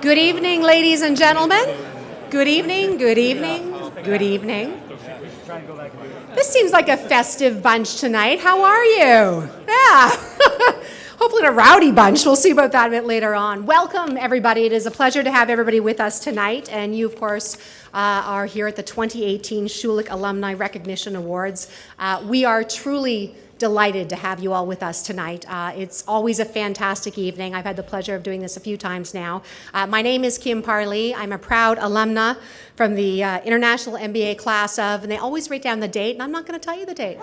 Good evening, ladies and gentlemen. Good evening, good evening, good evening. This seems like a festive bunch tonight. How are you? Yeah. Hopefully a rowdy bunch. We'll see about that a bit later on. Welcome, everybody. It is a pleasure to have everybody with us tonight. And you, of course, are here at the 2018 Schulich Alumni Recognition Awards. We are truly delighted to have you all with us tonight. It's always a fantastic evening. I've had the pleasure of doing this a few times now. My name is Kim Parley. I'm a proud alumna from the International MBA class of, and they always write down the date, and I'm not going to tell you the date.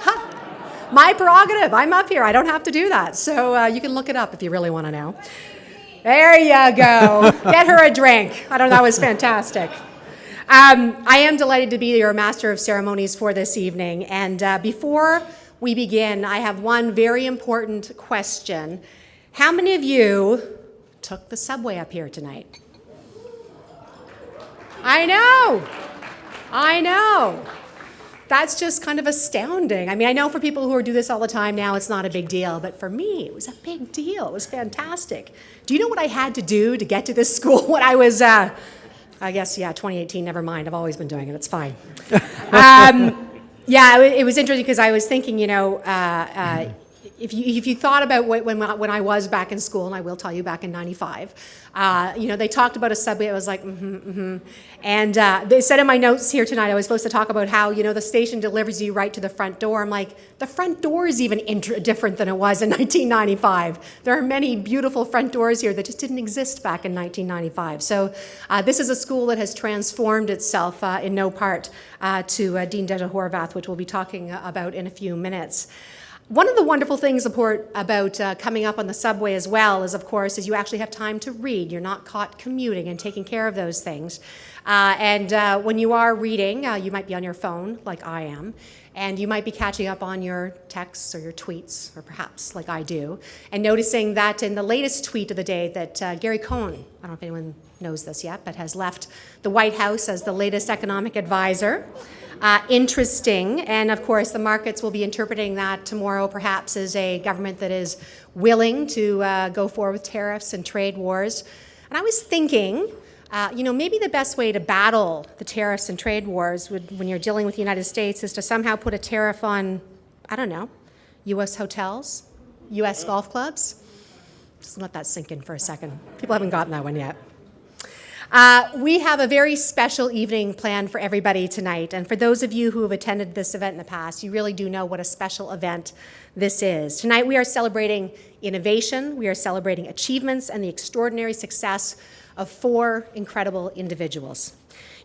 My prerogative. I'm up here. I don't have to do that. So you can look it up if you really want to know. There you go. Get her a drink. I don't know. That was fantastic. I am delighted to be your master of ceremonies for this evening. And before we begin, I have one very important question. How many of you took the subway up here tonight? I know. That's just kind of astounding. I mean, I know for people who do this all the time now, it's not a big deal, but for me, it was a big deal. It was fantastic. Do you know what I had to do to get to this school when I was, 2018, never mind. I've always been doing it. It's fine. Yeah, it was interesting because I was thinking, if you thought about when I was back in school, and I will tell you back in '95, they talked about a subway. I was like, And they said in my notes here tonight, I was supposed to talk about how, the station delivers you right to the front door. I'm like, the front door is even different than it was in 1995. There are many beautiful front doors here that just didn't exist back in 1995. So this is a school that has transformed itself in no part to Dean Deja Horvath, which we'll be talking about in a few minutes. One of the wonderful things about coming up on the subway as well is, of course, is you actually have time to read. You're not caught commuting and taking care of those things. And when you are reading, you might be on your phone, like I am, and you might be catching up on your texts or your tweets, or perhaps like I do, and noticing that in the latest tweet of the day that Gary Cohn, I don't know if anyone knows this yet, but has left the White House as the latest economic advisor. Interesting, and of course the markets will be interpreting that tomorrow perhaps as a government that is willing to go forward with tariffs and trade wars. And I was thinking, maybe the best way to battle the tariffs and trade wars when you're dealing with the United States is to somehow put a tariff on, U.S. hotels, U.S. golf clubs. Just let that sink in for a second. People haven't gotten that one yet. We have a very special evening planned for everybody tonight, and for those of you who have attended this event in the past, you really do know what a special event this is. Tonight we are celebrating innovation, we are celebrating achievements, and the extraordinary success of 4 incredible individuals.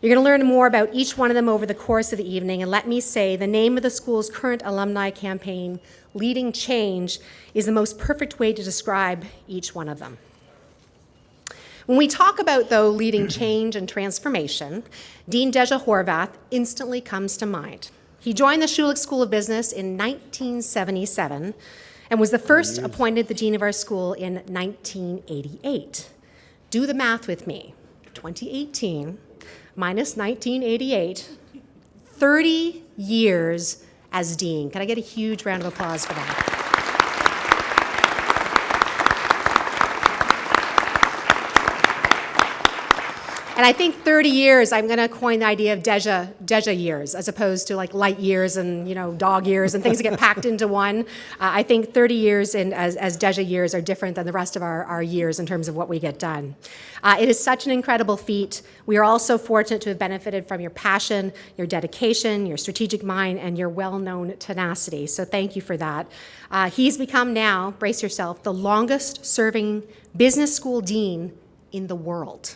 You're going to learn more about each one of them over the course of the evening, and let me say the name of the school's current alumni campaign, Leading Change, is the most perfect way to describe each one of them. When we talk about, though, leading change and transformation, Dean Deja Horvath instantly comes to mind. He joined the Schulich School of Business in 1977 and was the first appointed the dean of our school in 1988. Do the math with me. 2018 minus 1988, 30 years as dean. Can I get a huge round of applause for that? And I think 30 years, I'm going to coin the idea of Deja years, as opposed to like light years and dog years and things that get packed into one. I think 30 years as Deja years are different than the rest of our years in terms of what we get done. It is such an incredible feat. We are also fortunate to have benefited from your passion, your dedication, your strategic mind, and your well-known tenacity. So thank you for that. He's become now, brace yourself, the longest-serving business school dean in the world.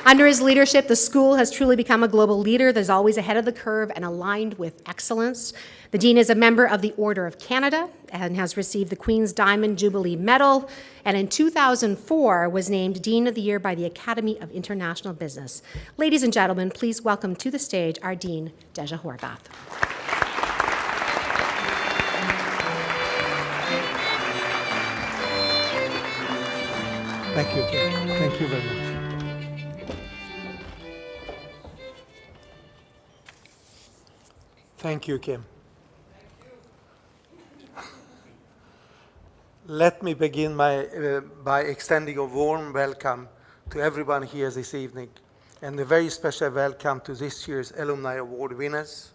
Under his leadership, the school has truly become a global leader that is always ahead of the curve and aligned with excellence. The dean is a member of the Order of Canada and has received the Queen's Diamond Jubilee Medal, and in 2004 was named Dean of the Year by the Academy of International Business. Ladies and gentlemen, please welcome to the stage our Dean, Deja Horvath. Thank you, Kim. Thank you very much. Thank you, Kim. Let me begin by extending a warm welcome to everyone here this evening, and a very special welcome to this year's Alumni Award winners,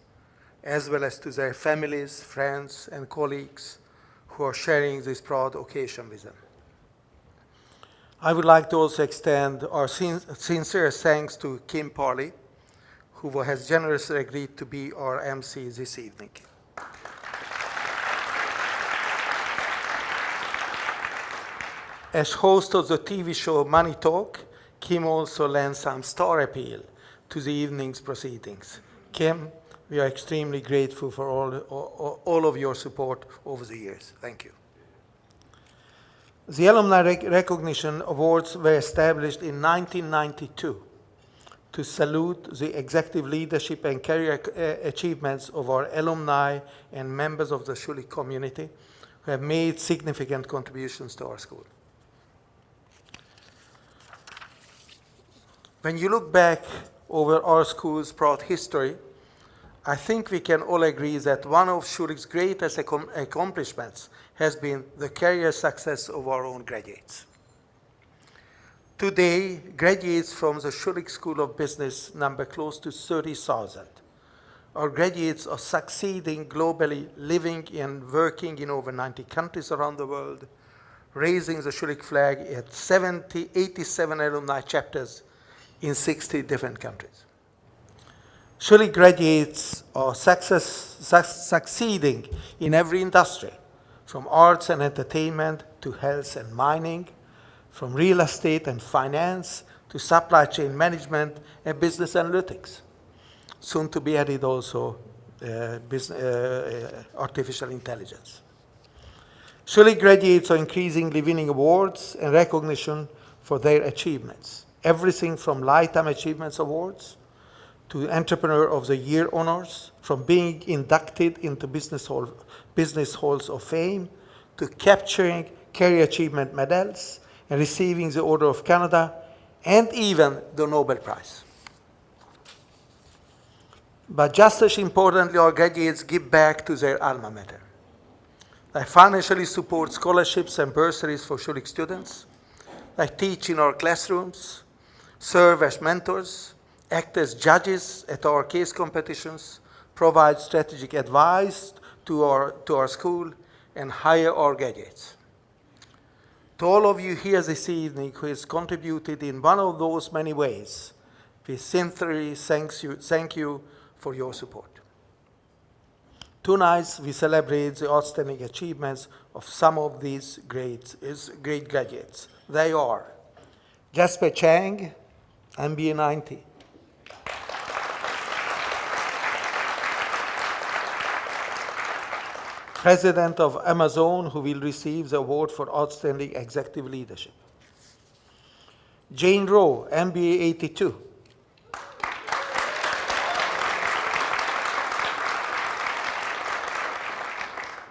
as well as to their families, friends, and colleagues who are sharing this proud occasion with them. I would like to also extend our sincere thanks to Kim Parley, who has generously agreed to be our MC this evening. As host of the TV show Money Talk, Kim also lends some star appeal to the evening's proceedings. Kim, we are extremely grateful for all of your support over the years. Thank you. The Alumni Recognition Awards were established in 1992 to salute the executive leadership and career achievements of our alumni and members of the Schulich community who have made significant contributions to our school. When you look back over our school's proud history, I think we can all agree that one of Schulich's greatest accomplishments has been the career success of our own graduates. Today, graduates from the Schulich School of Business number close to 30,000. Our graduates are succeeding globally, living and working in over 90 countries around the world, raising the Schulich flag at 87 alumni chapters in 60 different countries. Schulich graduates are succeeding in every industry, from arts and entertainment to health and mining, from real estate and finance to supply chain management and business analytics. Soon to be added also artificial intelligence. Schulich graduates are increasingly winning awards and recognition for their achievements. Everything from Lifetime Achievements Awards to Entrepreneur of the Year honors, from being inducted into Business Halls of Fame to capturing Career Achievement medals and receiving the Order of Canada and even the Nobel Prize. But just as importantly, our graduates give back to their alma mater. They financially support scholarships and bursaries for Schulich students. They teach in our classrooms, serve as mentors, act as judges at our case competitions, provide strategic advice to our school, and hire our graduates. To all of you here this evening who has contributed in one of those many ways, we sincerely thank you for your support. Tonight we celebrate the outstanding achievements of some of these great graduates. They are Jasper Chang, MBA 90. President of Amazon, who will receive the award for outstanding executive leadership. Jane Rowe, MBA 82.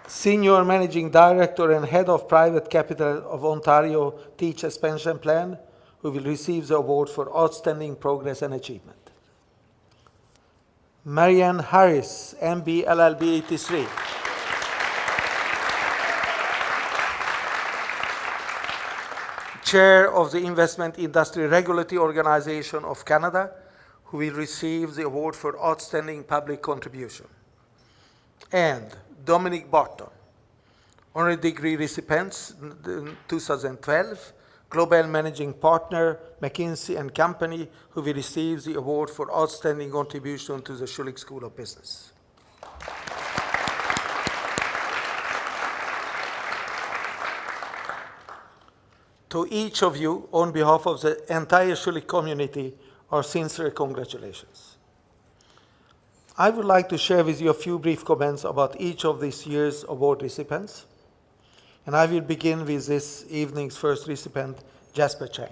Senior Managing Director and Head of Private Capital of Ontario Teachers Pension Plan, who will receive the award for outstanding progress and achievement. Marianne Harris, MB LLB 83. Chair of the Investment Industry Regulatory Organization of Canada, who will receive the award for outstanding public contribution. And Dominic Barton, honorary degree recipients 2012, Global Managing Partner, McKinsey and Company, who will receive the award for outstanding contribution to the Schulich School of Business. To each of you, on behalf of the entire Schulich community, our sincere congratulations. I would like to share with you a few brief comments about each of this year's award recipients. And I will begin with this evening's first recipient, Jasper Chang.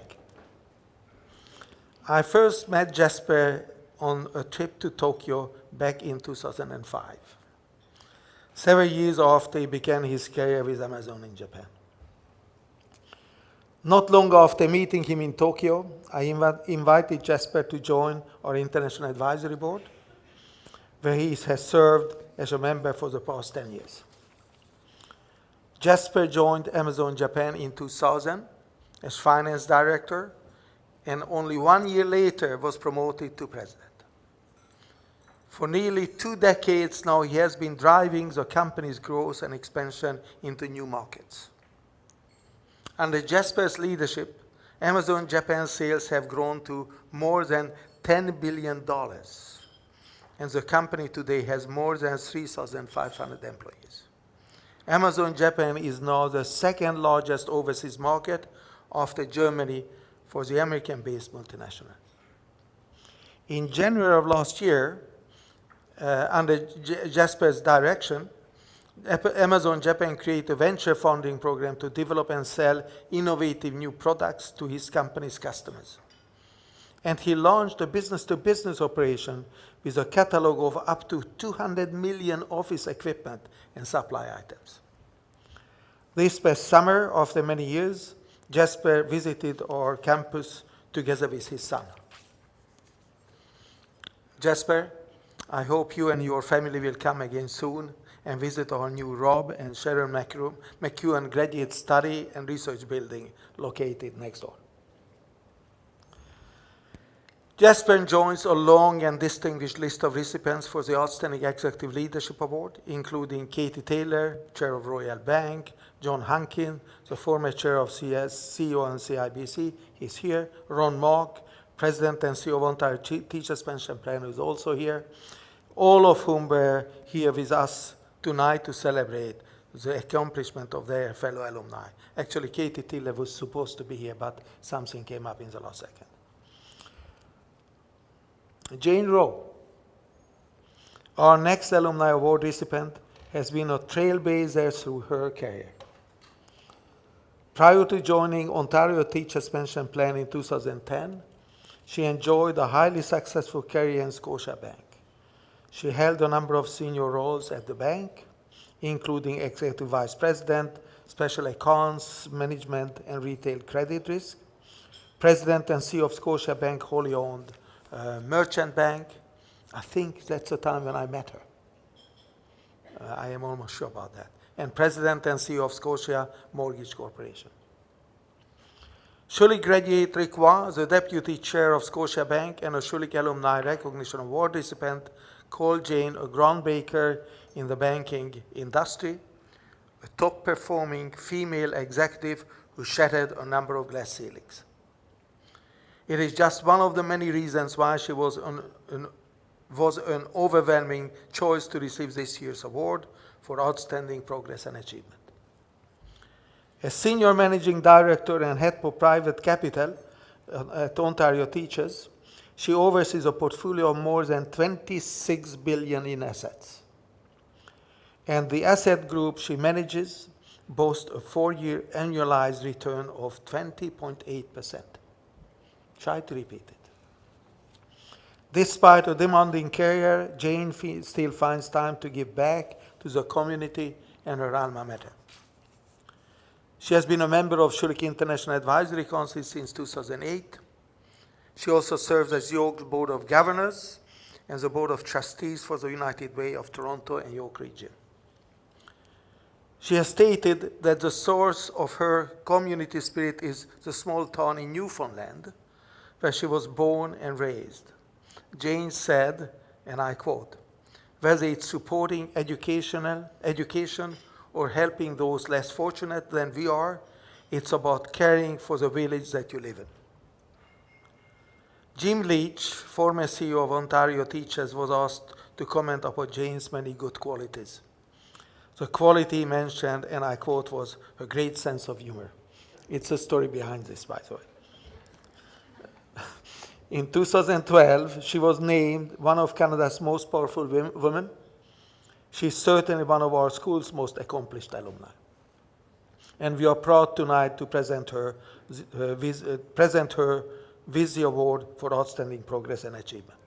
I first met Jasper on a trip to Tokyo back in 2005, several years after he began his career with Amazon in Japan. Not long after meeting him in Tokyo, I invited Jasper to join our International Advisory Board, where he has served as a member for the past 10 years. Jasper joined Amazon Japan in 2000 as finance director, and only 1 year later was promoted to president. For nearly 2 decades now, he has been driving the company's growth and expansion into new markets. Under Jasper's leadership, Amazon Japan sales have grown to more than $10 billion, and the company today has more than 3,500 employees. Amazon Japan is now the second largest overseas market after Germany for the American-based multinational. In January of last year, under Jasper's direction, Amazon Japan created a venture funding program to develop and sell innovative new products to his company's customers. And he launched a business-to-business operation with a catalog of up to 200 million office equipment and supply items. This past summer, after many years, Jasper visited our campus together with his son. Jasper, I hope you and your family will come again soon and visit our new Rowe and Sharon McEwen Graduate Study and Research Building located next door. Jasper joins a long and distinguished list of recipients for the Outstanding Executive Leadership Award, including Katie Taylor, Chair of Royal Bank, John Hankin, the former Chair of CEO and CIBC, he's here, Ron Mock, President and CEO of Ontario Teachers Pension Plan, who's also here, all of whom were here with us tonight to celebrate the accomplishment of their fellow alumni. Actually, Katie Taylor was supposed to be here, but something came up in the last second. Jane Rowe, our next Alumni Award recipient, has been a trailblazer through her career. Prior to joining Ontario Teachers Pension Plan in 2010, she enjoyed a highly successful career in Scotiabank. She held a number of senior roles at the bank, including Executive Vice President, Special Accounts, Management and Retail Credit Risk, President and CEO of Scotiabank wholly owned Merchant Bank. I think that's the time when I met her. I am almost sure about that. And President and CEO of Scotia Mortgage Corporation. Schulich graduate Rick Waugh, the Deputy Chair of Scotiabank and a Schulich Alumni Recognition Award recipient, called Jane a groundbreaker in the banking industry, a top-performing female executive who shattered a number of glass ceilings. It is just one of the many reasons why she was an overwhelming choice to receive this year's award for outstanding progress and achievement. As Senior Managing Director and Head of Private Capital at Ontario Teachers, she oversees a portfolio of more than $26 billion in assets. And the asset group she manages boasts a 4-year annualized return of 20.8%. Try to repeat it. Despite a demanding career, Jane still finds time to give back to the community and her alma mater. She has been a member of Schulich International Advisory Council since 2008. She also serves as York's Board of Governors and the Board of Trustees for the United Way of Toronto and York Region. She has stated that the source of her community spirit is the small town in Newfoundland, where she was born and raised. Jane said, and I quote, "Whether it's supporting education or helping those less fortunate than we are, it's about caring for the village that you live in." Jim Leach, former CEO of Ontario Teachers, was asked to comment upon Jane's many good qualities. The quality mentioned, and I quote, was a great sense of humor. It's a story behind this, by the way. In 2012, she was named one of Canada's most powerful women. She's certainly one of our school's most accomplished alumni. And we are proud tonight to present her with the award for outstanding progress and achievement.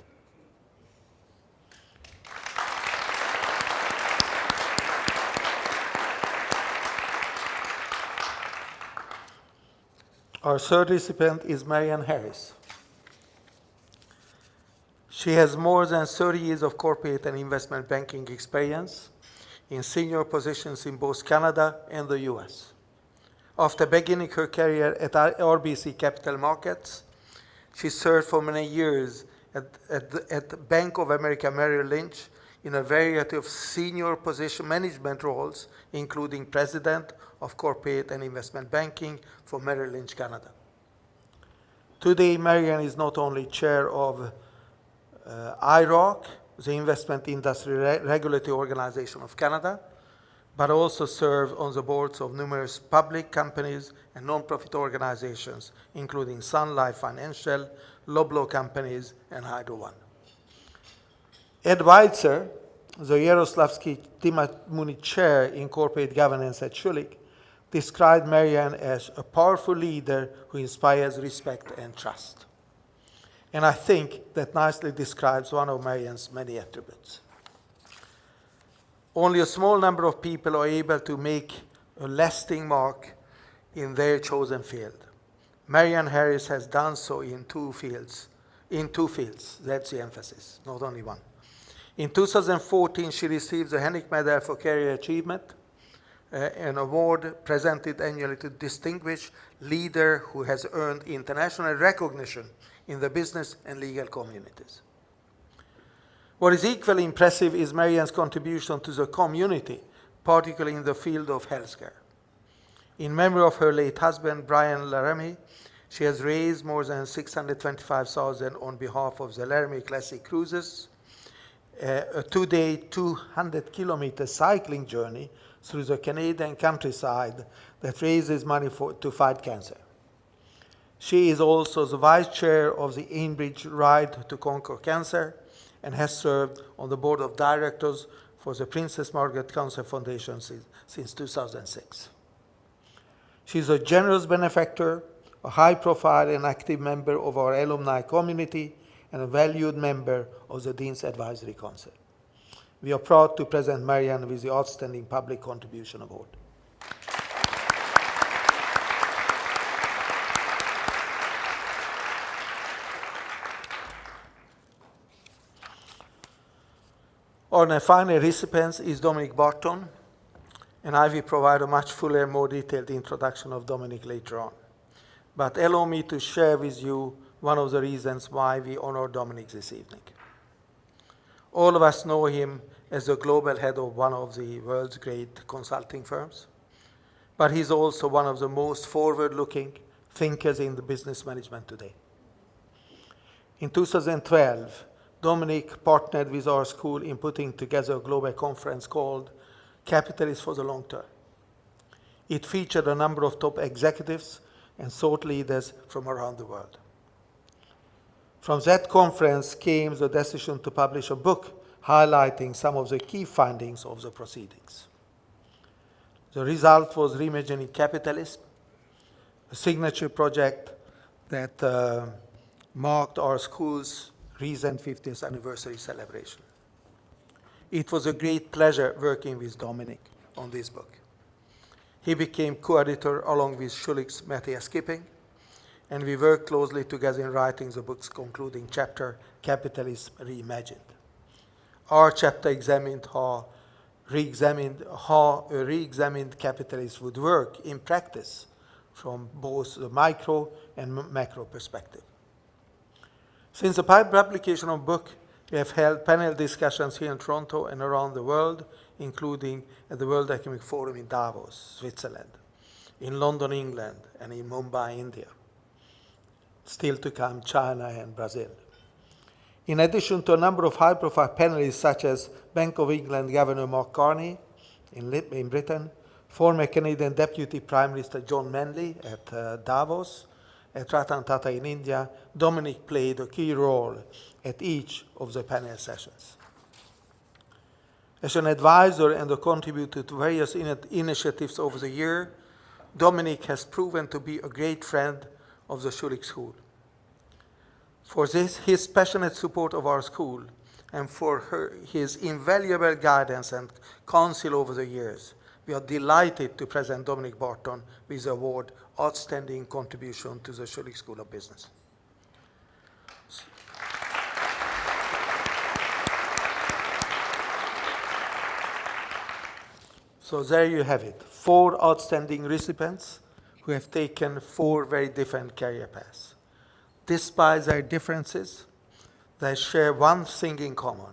Our third recipient is Marianne Harris. She has more than 30 years of corporate and investment banking experience, in senior positions in both Canada and the US. After beginning her career at RBC Capital Markets, she served for many years at Bank of America Merrill Lynch in a variety of senior position management roles, including President of Corporate and Investment Banking for Merrill Lynch Canada. Today, Marianne is not only chair of IIROC, the Investment Industry Regulatory Organization of Canada, but also serves on the boards of numerous public companies and non-profit organizations, including Sun Life Financial, Loblaw Companies, and Hydro One. Ed Weitzer, the Yaroslavsky Timothy Chair in Corporate Governance at Schulich, described Marianne as a powerful leader who inspires respect and trust. And I think that nicely describes one of Marianne's many attributes. Only a small number of people are able to make a lasting mark in their chosen field. Marianne Harris has done so in two fields. That's the emphasis, not only one. In 2014, she received the Hennick Medal for Career Achievement, an award presented annually to distinguished leader who has earned international recognition in the business and legal communities. What is equally impressive is Marianne's contribution to the community, particularly in the field of healthcare. In memory of her late husband, Brian Laramie, she has raised more than $625,000 on behalf of the Laramie Classic Cruises, a two-day, 200-kilometer cycling journey through the Canadian countryside that raises money to fight cancer. She is also the vice chair of the Aimbridge Ride to Conquer Cancer and has served on the board of directors for the Princess Margaret Cancer Foundation since 2006. She is a generous benefactor, a high-profile and active member of our alumni community, and a valued member of the Dean's Advisory Council. We are proud to present Marianne with the Outstanding Public Contribution Award. Our final recipient is Dominic Barton, and I will provide a much fuller, more detailed introduction of Dominic later on. But allow me to share with you one of the reasons why we honor Dominic this evening. All of us know him as the global head of one of the world's great consulting firms, but he's also one of the most forward-looking thinkers in the business management today. In 2012, Dominic partnered with our school in putting together a global conference called Capitalists for the Long Term. It featured a number of top executives and thought leaders from around the world. From that conference came the decision to publish a book highlighting some of the key findings of the proceedings. The result was Reimagining Capitalism, a signature project that marked our school's recent 50th anniversary celebration. It was a great pleasure working with Dominic on this book. He became co-editor along with Schulich's Matthias Kipping, and we worked closely together in writing the book's concluding chapter, Capitalism Reimagined. Our chapter examined how a re-examined capitalist would work in practice from both the micro and macro perspective. Since the publication of the book, we have held panel discussions here in Toronto and around the world, including at the World Economic Forum in Davos, Switzerland, in London, England, and in Mumbai, India. Still to come, China and Brazil. In addition to a number of high-profile panelists such as Bank of England Governor Mark Carney in Britain, former Canadian Deputy Prime Minister John Manley at Davos, at Ratan Tata in India, Dominic played a key role at each of the panel sessions. As an advisor and a contributor to various initiatives over the year, Dominic has proven to be a great friend of the Schulich School. For this, his passionate support of our school and for his invaluable guidance and counsel over the years, we are delighted to present Dominic Barton with the award Outstanding Contribution to the Schulich School of Business. So there you have it, 4 outstanding recipients who have taken 4 very different career paths. Despite their differences, they share one thing in common,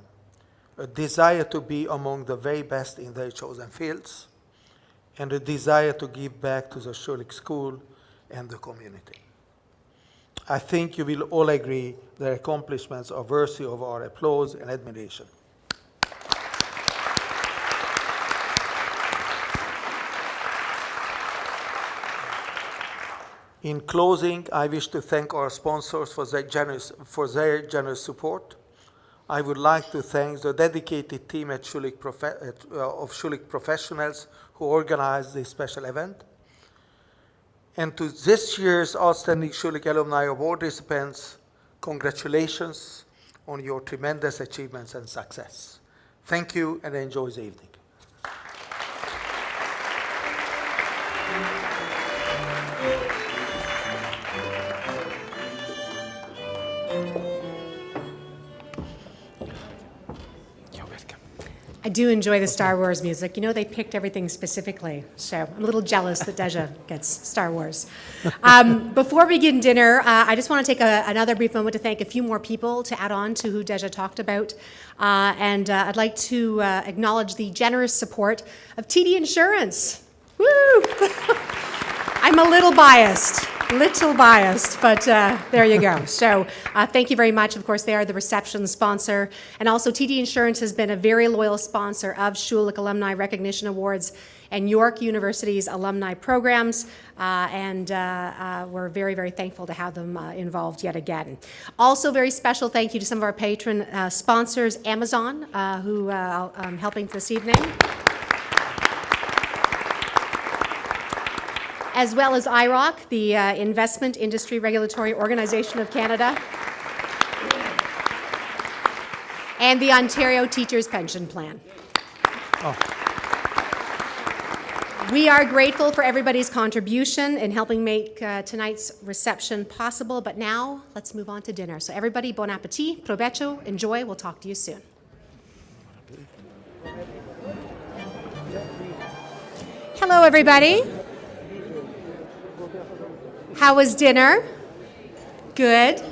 a desire to be among the very best in their chosen fields, and a desire to give back to the Schulich School and the community. I think you will all agree their accomplishments are worthy of our applause and admiration. In closing, I wish to thank our sponsors for their generous support. I would like to thank the dedicated team at of Schulich professionals who organized this special event. And to this year's Outstanding Schulich Alumni Award recipients, congratulations on your tremendous achievements and success. Thank you and enjoy the evening. I do enjoy the Star Wars music. You know, they picked everything specifically, so I'm a little jealous that Deja gets Star Wars. Before we begin dinner, I just want to take another brief moment to thank a few more people to add on to who Deja talked about. And I'd like to acknowledge the generous support of TD Insurance. Woo! I'm a little biased, but there you go. So thank you very much. Of course, they are the reception sponsor. And also TD Insurance has been a very loyal sponsor of Schulich Alumni Recognition Awards and York University's alumni programs. And we're very, very thankful to have them involved yet again. Also, very special thank you to some of our patron sponsors, Amazon, who are helping this evening, as well as IIROC, the Investment Industry Regulatory Organization of Canada, and the Ontario Teachers Pension Plan. Oh. We are grateful for everybody's contribution in helping make tonight's reception possible, but now let's move on to dinner. So everybody, bon appetit, provecho, enjoy, we'll talk to you soon. Hello, everybody. How was dinner? Good. It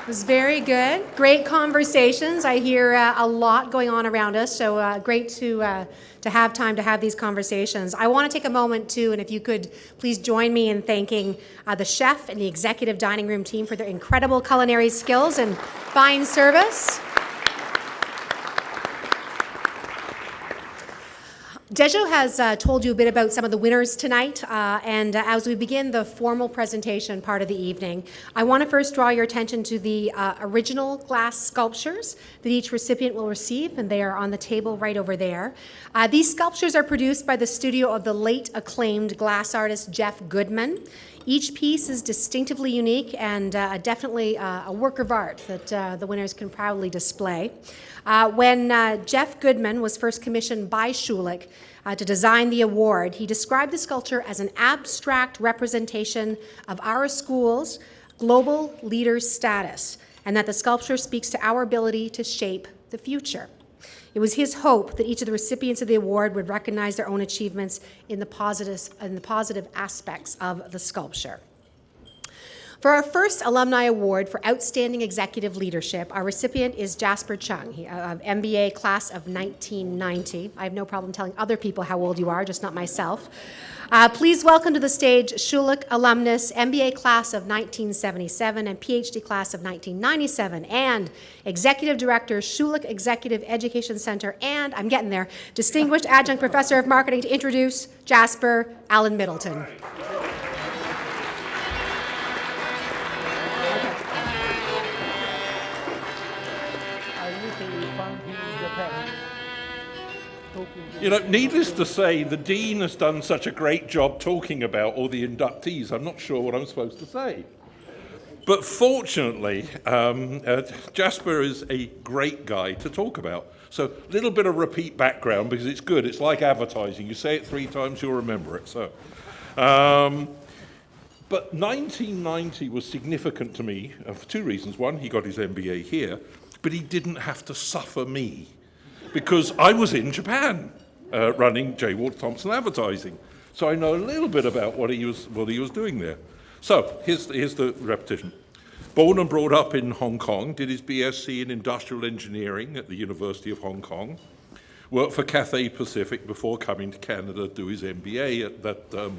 was very good. Great conversations. I hear a lot going on around us, so great to have time to have these conversations. I want to take a moment too, and if you could please join me in thanking the chef and the executive dining room team for their incredible culinary skills and fine service. Dejo has told you a bit about some of the winners tonight, and as we begin the formal presentation part of the evening, I want to first draw your attention to the original glass sculptures that each recipient will receive, and they are on the table right over there. These sculptures are produced by the studio of the late acclaimed glass artist Jeff Goodman. Each piece is distinctively unique and definitely a work of art that the winners can proudly display. When Jeff Goodman was first commissioned by Schulich to design the award, he described the sculpture as an abstract representation of our school's global leader status, and that the sculpture speaks to our ability to shape the future. It was his hope that each of the recipients of the award would recognize their own achievements in the positive aspects of the sculpture. For our first Alumni Award for Outstanding Executive Leadership, our recipient is Jasper Chung, of MBA class of 1990. I have no problem telling other people how old you are, just not myself. Please welcome to the stage Schulich alumnus, MBA class of 1977 and PhD class of 1997, and Executive Director, Schulich Executive Education Center, and, I'm getting there, Distinguished Adjunct Professor of Marketing to introduce Jasper Allen Middleton. You know, needless to say, the Dean has done such a great job talking about all the inductees, I'm not sure what I'm supposed to say. But fortunately, Jasper is a great guy to talk about. So a little bit of repeat background because it's good. It's like advertising. You say it 3 times, you'll remember it. So, but 1990 was significant to me for 2 reasons. One, he got his MBA here, but he didn't have to suffer me because I was in Japan. running J. Walter Thompson Advertising. So I know a little bit about what he was doing there. So here's the repetition. Born and brought up in Hong Kong, did his BSc in Industrial Engineering at the University of Hong Kong, worked for Cathay Pacific before coming to Canada to do his MBA at that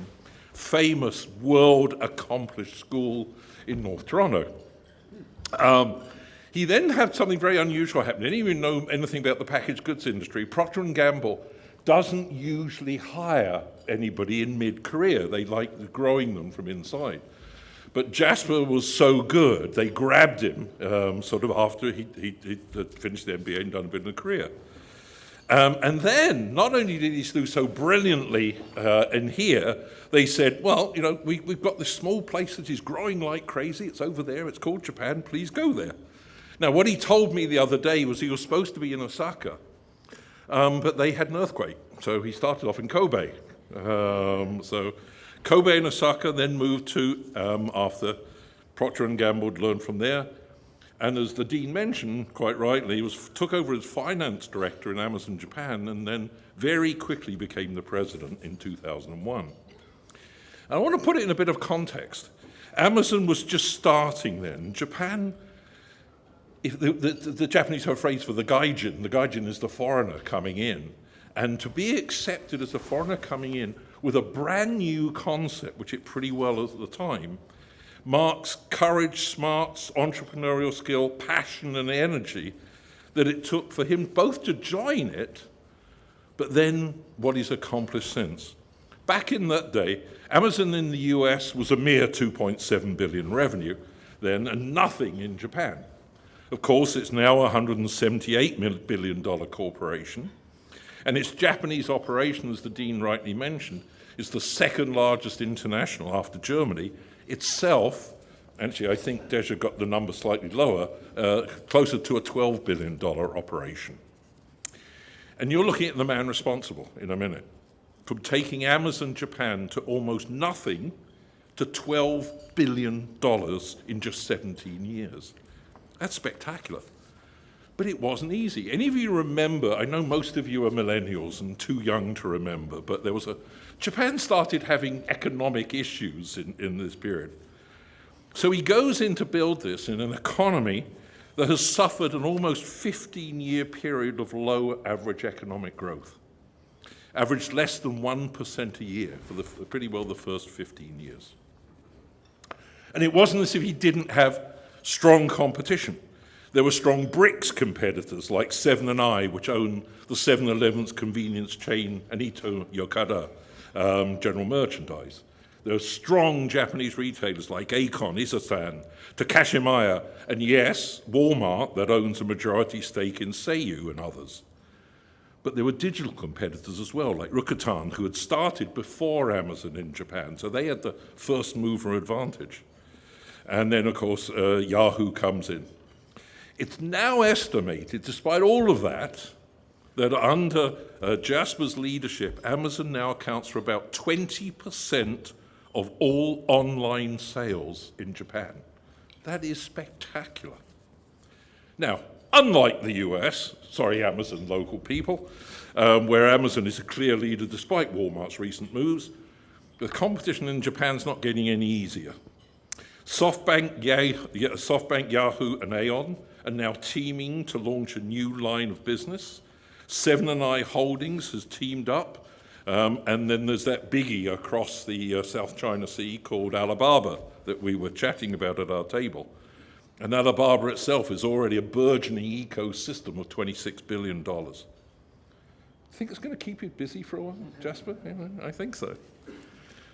famous world-accomplished school in North Toronto. He then had something very unusual happen. Any of you know anything about the packaged goods industry? Procter & Gamble doesn't usually hire anybody in mid-career. They like growing them from inside. But Jasper was so good, they grabbed him sort of after he'd finished the MBA and done a bit of a career. And then, not only did he do so brilliantly in here, they said, well, you know, we've got this small place that is growing like crazy. It's over there. It's called Japan. Please go there. Now, what he told me the other day was he was supposed to be in Osaka, but they had an earthquake. So he started off in Kobe. So Kobe and Osaka, then moved to, after Procter & Gamble had learned from there. And as the dean mentioned, quite rightly, he took over as finance director in Amazon Japan and then very quickly became the president in 2001. And I want to put it in a bit of context. Amazon was just starting then. Japan, if the Japanese have a phrase for the gaijin is the foreigner coming in. And to be accepted as a foreigner coming in with a brand new concept, which it pretty well at the time, marks courage, smarts, entrepreneurial skill, passion and energy that it took for him both to join it, but then what he's accomplished since. Back in that day, Amazon in the US was a mere 2.7 billion revenue then, and nothing in Japan. Of course, it's now a $178 billion corporation, and its Japanese operation, as the dean rightly mentioned, is the second largest international after Germany. Itself, actually I think Deja got the number slightly lower, closer to a $12 billion operation. And you're looking at the man responsible in a minute, from taking Amazon Japan to almost nothing to $12 billion in just 17 years. That's spectacular. But it wasn't easy. Any of you remember, I know most of you are millennials and too young to remember, but Japan started having economic issues in this period. So he goes in to build this in an economy that has suffered an almost 15-year period of low average economic growth. Averaged less than 1% a year for pretty well the first 15 years. And it wasn't as if he didn't have strong competition. There were strong bricks competitors like 7 & I, which own the 7-Eleven's convenience chain, and Ito Yokada, general merchandise. There are strong Japanese retailers like Akon, Isasan, Takashimaya, and yes, Walmart that owns a majority stake in Seiyu and others. But there were digital competitors as well, like Rakuten, who had started before Amazon in Japan, so they had the first mover advantage. And then, of course, Yahoo comes in. It's now estimated, despite all of that under Jasper's leadership, Amazon now accounts for about 20% of all online sales in Japan. That is spectacular. Now, unlike the US, sorry Amazon local people, where Amazon is a clear leader despite Walmart's recent moves, the competition in Japan's not getting any easier. SoftBank, Yahoo, and Aon are now teaming to launch a new line of business. 7 & I Holdings has teamed up, and then there's that biggie across the South China Sea called Alibaba that we were chatting about at our table. And Alibaba itself is already a burgeoning ecosystem of $26 billion. Think it's going to keep you busy for a while, Jasper? Yeah, I think so.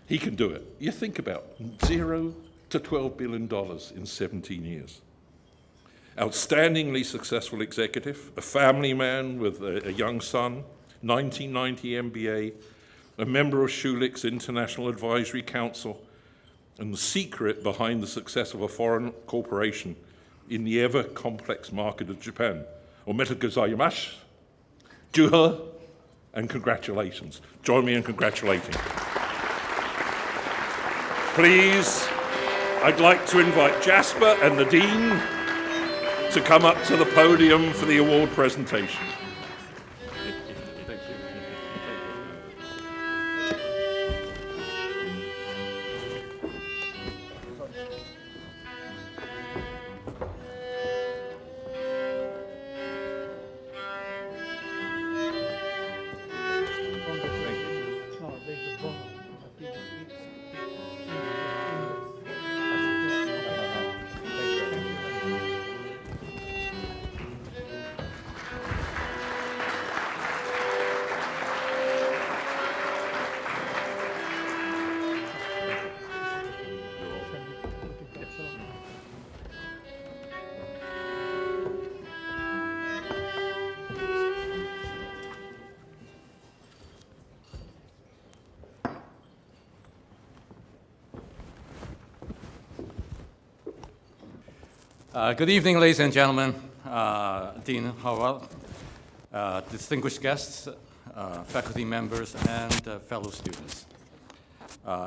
He can do it. You think about $0 to $12 billion in 17 years. Outstandingly successful executive, a family man with a young son, 1990 MBA, a member of Schulich's International Advisory Council, and the secret behind the success of a foreign corporation in the ever-complex market of Japan. Omedetou gozaimasu, juha, and congratulations. Join me in congratulating. Please, I'd like to invite Jasper and the Dean to come up to the podium for the award presentation. Thank you. Good evening, ladies and gentlemen, Dean Howell, distinguished guests, faculty members, and fellow students.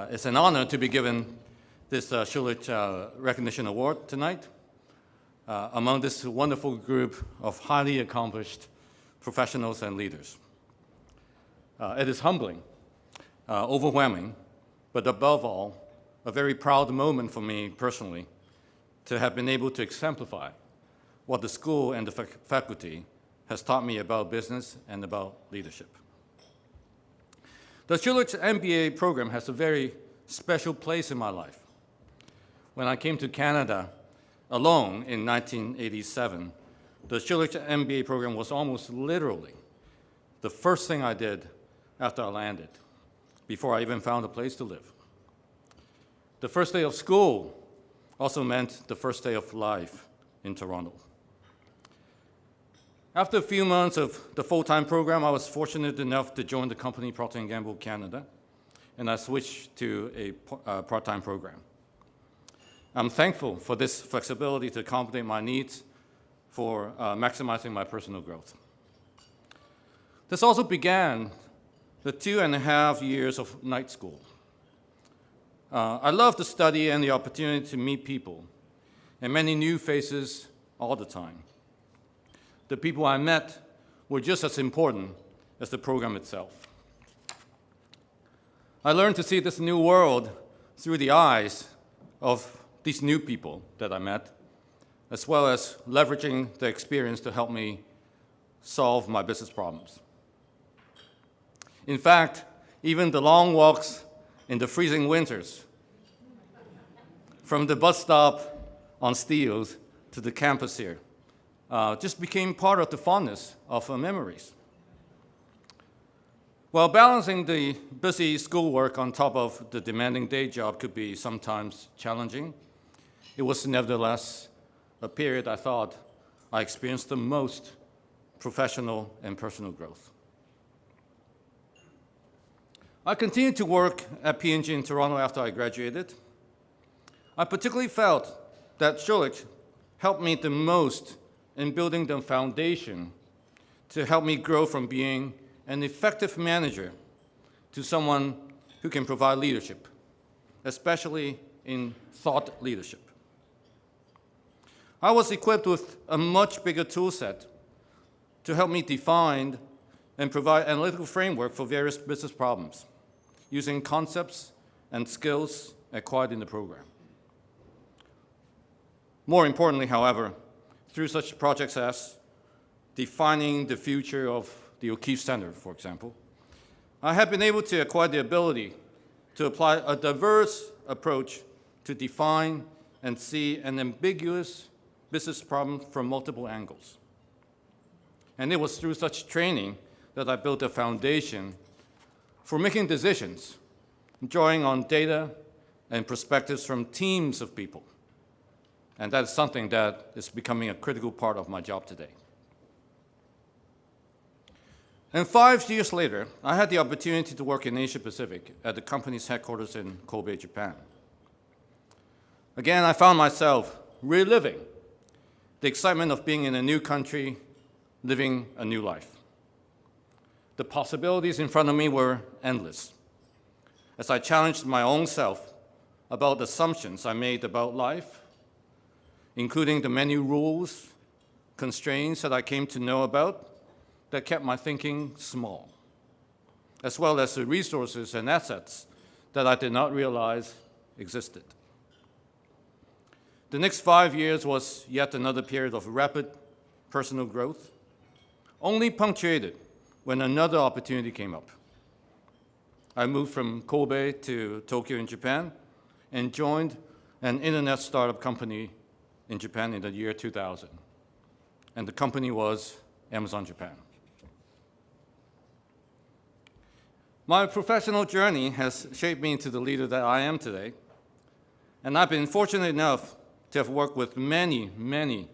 It's an honor to be given this Schulich Recognition Award tonight among this wonderful group of highly accomplished professionals and leaders. It is humbling, overwhelming, but above all, a very proud moment for me personally to have been able to exemplify what the school and the faculty has taught me about business and about leadership. The Schulich MBA program has a very special place in my life. When I came to Canada alone in 1987, the Schulich MBA program was almost literally the first thing I did after I landed, before I even found a place to live. The first day of school also meant the first day of life in Toronto. After a few months of the full-time program, I was fortunate enough to join the company Procter & Gamble Canada, and I switched to a part-time program. I'm thankful for this flexibility to accommodate my needs for maximizing my personal growth. This also began the 2.5 years of night school. I love the study and the opportunity to meet people, and many new faces all the time. The people I met were just as important as the program itself. I learned to see this new world through the eyes of these new people that I met, as well as leveraging the experience to help me solve my business problems. In fact, even the long walks in the freezing winters, from the bus stop on Steeles to the campus here, just became part of the fondness of memories. While balancing the busy schoolwork on top of the demanding day job could be sometimes challenging, it was nevertheless a period I thought I experienced the most professional and personal growth. I continued to work at P&G in Toronto after I graduated. I particularly felt that Schulich helped me the most in building the foundation to help me grow from being an effective manager to someone who can provide leadership, especially in thought leadership. I was equipped with a much bigger tool set to help me define and provide analytical framework for various business problems, using concepts and skills acquired in the program. More importantly, however, through such projects as defining the future of the O'Keefe Center, for example, I have been able to acquire the ability to apply a diverse approach to define and see an ambiguous business problem from multiple angles. And it was through such training that I built a foundation for making decisions, drawing on data and perspectives from teams of people. And that is something that is becoming a critical part of my job today. And 5 years later, I had the opportunity to work in Asia Pacific at the company's headquarters in Kobe, Japan. Again, I found myself reliving the excitement of being in a new country, living a new life. The possibilities in front of me were endless as I challenged my own self about assumptions I made about life, including the many rules, constraints that I came to know about that kept my thinking small, as well as the resources and assets that I did not realize existed. The next 5 years was yet another period of rapid personal growth, only punctuated when another opportunity came up. I moved from Kobe to Tokyo in Japan and joined an internet startup company in Japan in the year 2000. And the company was Amazon Japan. My professional journey has shaped me into the leader that I am today. And I've been fortunate enough to have worked with many, many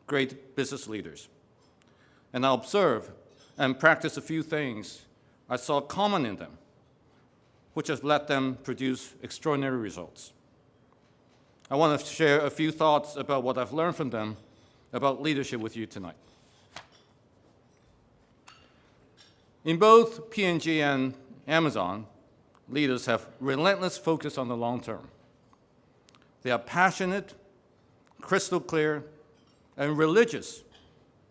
great business leaders. And I observe and practice a few things I saw common in them, which has let them produce extraordinary results. I want to share a few thoughts about what I've learned from them about leadership with you tonight. In both P&G and Amazon, leaders have relentless focus on the long term. They are passionate, crystal clear, and religious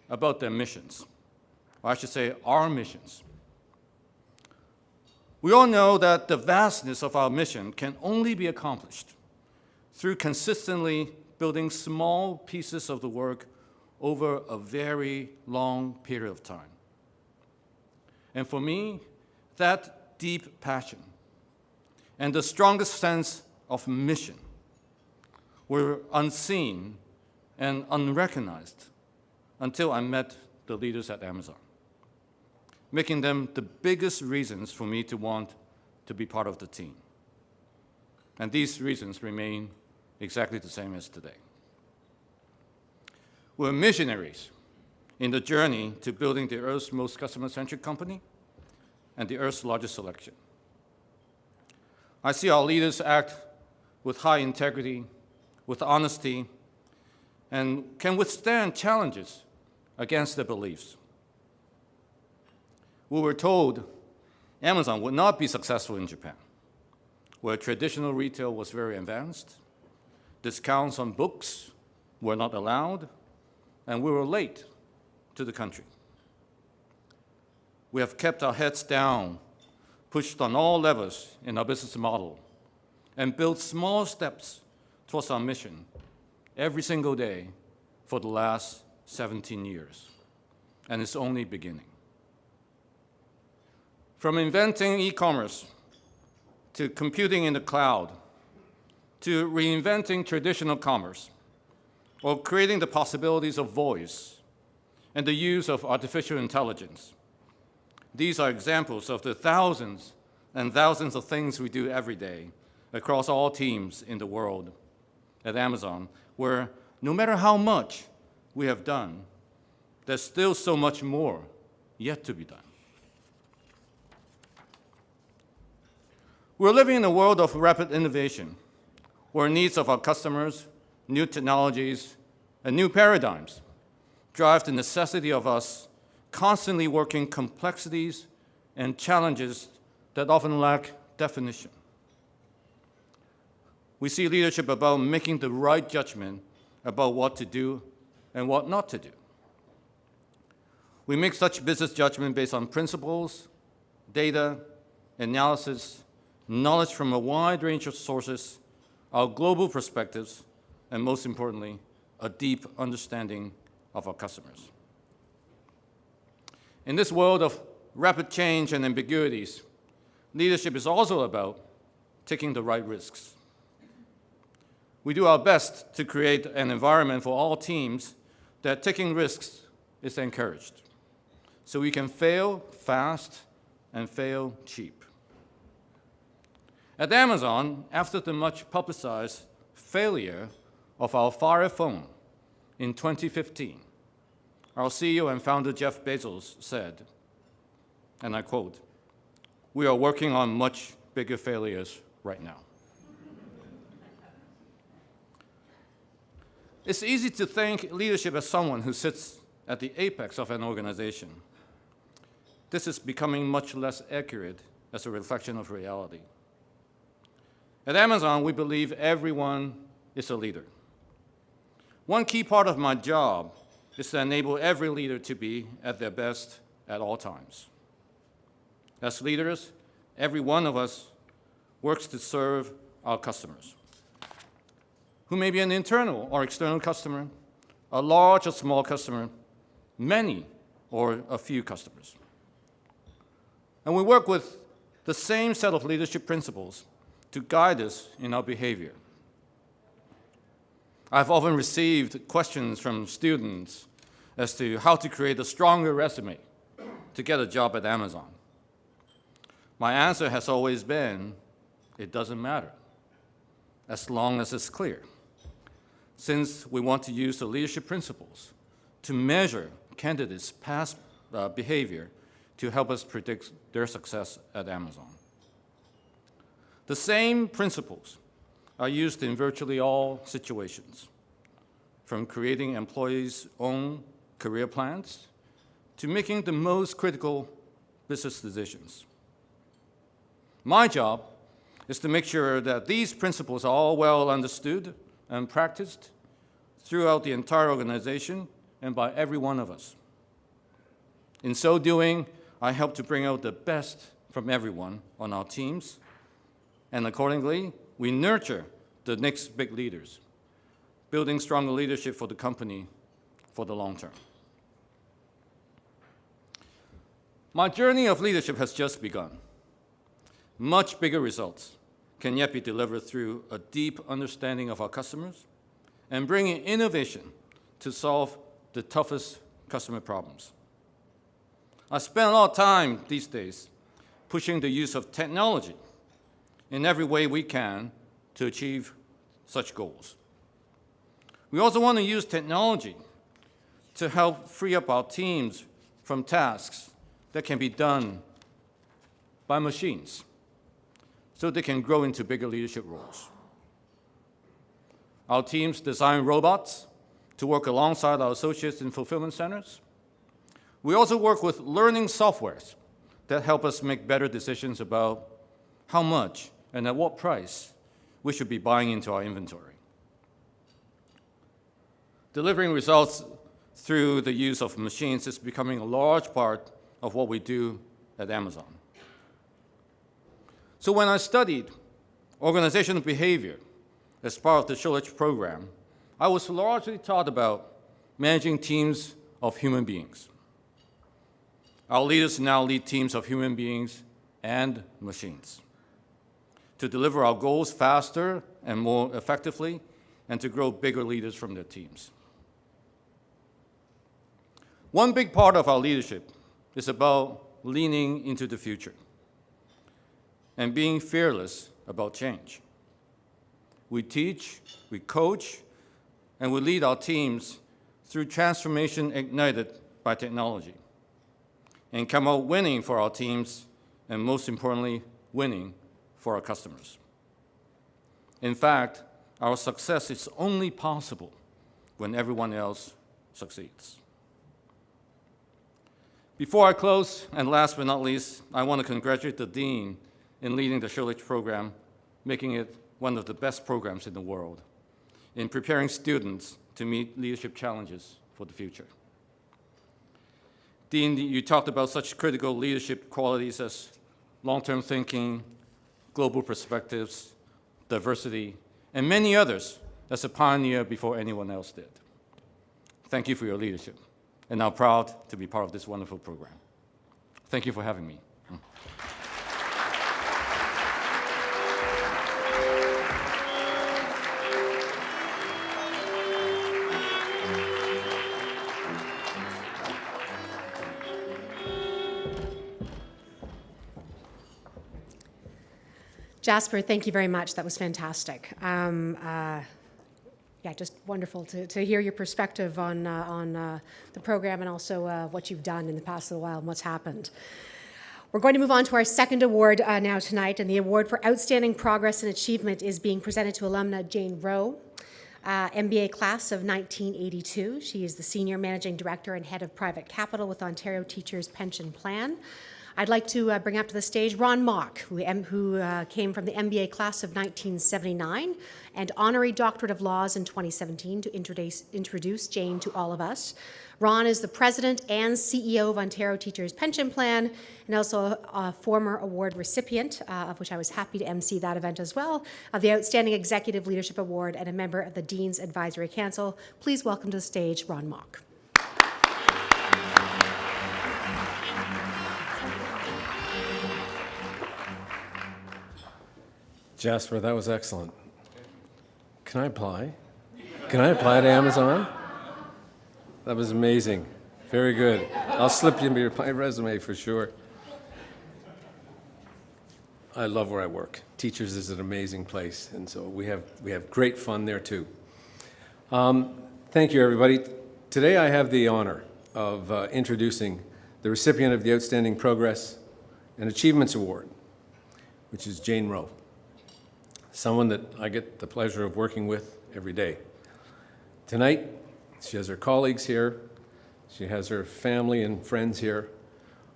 about their missions, or I should say our missions. We all know that the vastness of our mission can only be accomplished through consistently building small pieces of the work over a very long period of time. And for me, that deep passion and the strongest sense of mission were unseen and unrecognized until I met the leaders at Amazon, making them the biggest reasons for me to want to be part of the team. And these reasons remain exactly the same as today. We're missionaries in the journey to building the Earth's most customer-centric company and the Earth's largest selection. I see our leaders act with high integrity, with honesty, and can withstand challenges against their beliefs. We were told Amazon would not be successful in Japan, where traditional retail was very advanced, discounts on books were not allowed, and we were late to the country. We have kept our heads down, pushed on all levers in our business model, and built small steps towards our mission every single day for the last 17 years, and it's only beginning. From inventing e-commerce, to computing in the cloud, to reinventing traditional commerce, or creating the possibilities of voice and the use of artificial intelligence. These are examples of the thousands and thousands of things we do every day across all teams in the world at Amazon, where no matter how much we have done, there's still so much more yet to be done. We're living in a world of rapid innovation, where needs of our customers, new technologies, and new paradigms drive the necessity of us constantly working complexities and challenges that often lack definition. We see leadership about making the right judgment about what to do and what not to do. We make such business judgment based on principles, data, analysis, knowledge from a wide range of sources, our global perspectives, and most importantly, a deep understanding of our customers. In this world of rapid change and ambiguities, leadership is also about taking the right risks. We do our best to create an environment for all teams that taking risks is encouraged, so we can fail fast and fail cheap. At Amazon, after the much publicized failure of our Fire phone in 2015, our CEO and founder Jeff Bezos said, and I quote, "We are working on much bigger failures right now." It's easy to think leadership as someone who sits at the apex of an organization. This is becoming much less accurate as a reflection of reality. At Amazon, we believe everyone is a leader. One key part of my job is to enable every leader to be at their best at all times. As leaders, every one of us works to serve our customers, who may be an internal or external customer, a large or small customer, many or a few customers. And we work with the same set of leadership principles to guide us in our behavior. I've often received questions from students as to how to create a stronger resume to get a job at Amazon. My answer has always been, it doesn't matter, as long as it's clear, since we want to use the leadership principles to measure candidates' past behavior to help us predict their success at Amazon. The same principles are used in virtually all situations, from creating employees' own career plans to making the most critical business decisions. My job is to make sure that these principles are all well understood and practiced throughout the entire organization and by every one of us. In so doing, I help to bring out the best from everyone on our teams, and accordingly, we nurture the next big leaders, building stronger leadership for the company for the long term. My journey of leadership has just begun. Much bigger results can yet be delivered through a deep understanding of our customers and bringing innovation to solve the toughest customer problems. I spend a lot of time these days pushing the use of technology in every way we can to achieve such goals. We also want to use technology to help free up our teams from tasks that can be done by machines so they can grow into bigger leadership roles. Our teams design robots to work alongside our associates in fulfillment centers. We also work with learning softwares that help us make better decisions about how much and at what price we should be buying into our inventory. Delivering results through the use of machines is becoming a large part of what we do at Amazon. So when I studied organizational behavior as part of the Schulich program, I was largely taught about managing teams of human beings. Our leaders now lead teams of human beings and machines to deliver our goals faster and more effectively and to grow bigger leaders from their teams. One big part of our leadership is about leaning into the future and being fearless about change. We teach, we coach, and we lead our teams through transformation ignited by technology and come out winning for our teams and, most importantly, winning for our customers. In fact, our success is only possible when everyone else succeeds. Before I close, and last but not least, I want to congratulate the Dean in leading the Schulich program, making it one of the best programs in the world, in preparing students to meet leadership challenges for the future. Dean, you talked about such critical leadership qualities as long-term thinking, global perspectives, diversity, and many others as a pioneer before anyone else did. Thank you for your leadership, and I'm proud to be part of this wonderful program. Thank you for having me. Jasper, thank you very much. That was fantastic. Yeah, just wonderful to hear your perspective on the program and also what you've done in the past little while and what's happened. We're going to move on to our second award now tonight, and the award for Outstanding Progress and Achievement is being presented to alumna Jane Rowe, MBA class of 1982. She is the Senior Managing Director and Head of Private Capital with Ontario Teachers Pension Plan. I'd like to bring up to the stage Ron Mock, who came from the MBA class of 1979 and Honorary Doctorate of Laws in 2017 to introduce Jane to all of us. Ron is the President and CEO of Ontario Teachers Pension Plan and also a former award recipient, of which I was happy to MC that event as well, of the Outstanding Executive Leadership Award and a member of the Dean's Advisory Council. Please welcome to the stage Ron Mock. Jasper, that was excellent. Can I apply? Can I apply to Amazon? That was amazing. Very good. I'll slip you my resume for sure. I love where I work. Teachers is an amazing place, and so we have great fun there too. Thank you, everybody. Today I have the honor of introducing the recipient of the Outstanding Progress and Achievements Award, which is Jane Rowe. someone that I get the pleasure of working with every day. Tonight, she has her colleagues here. She has her family and friends here,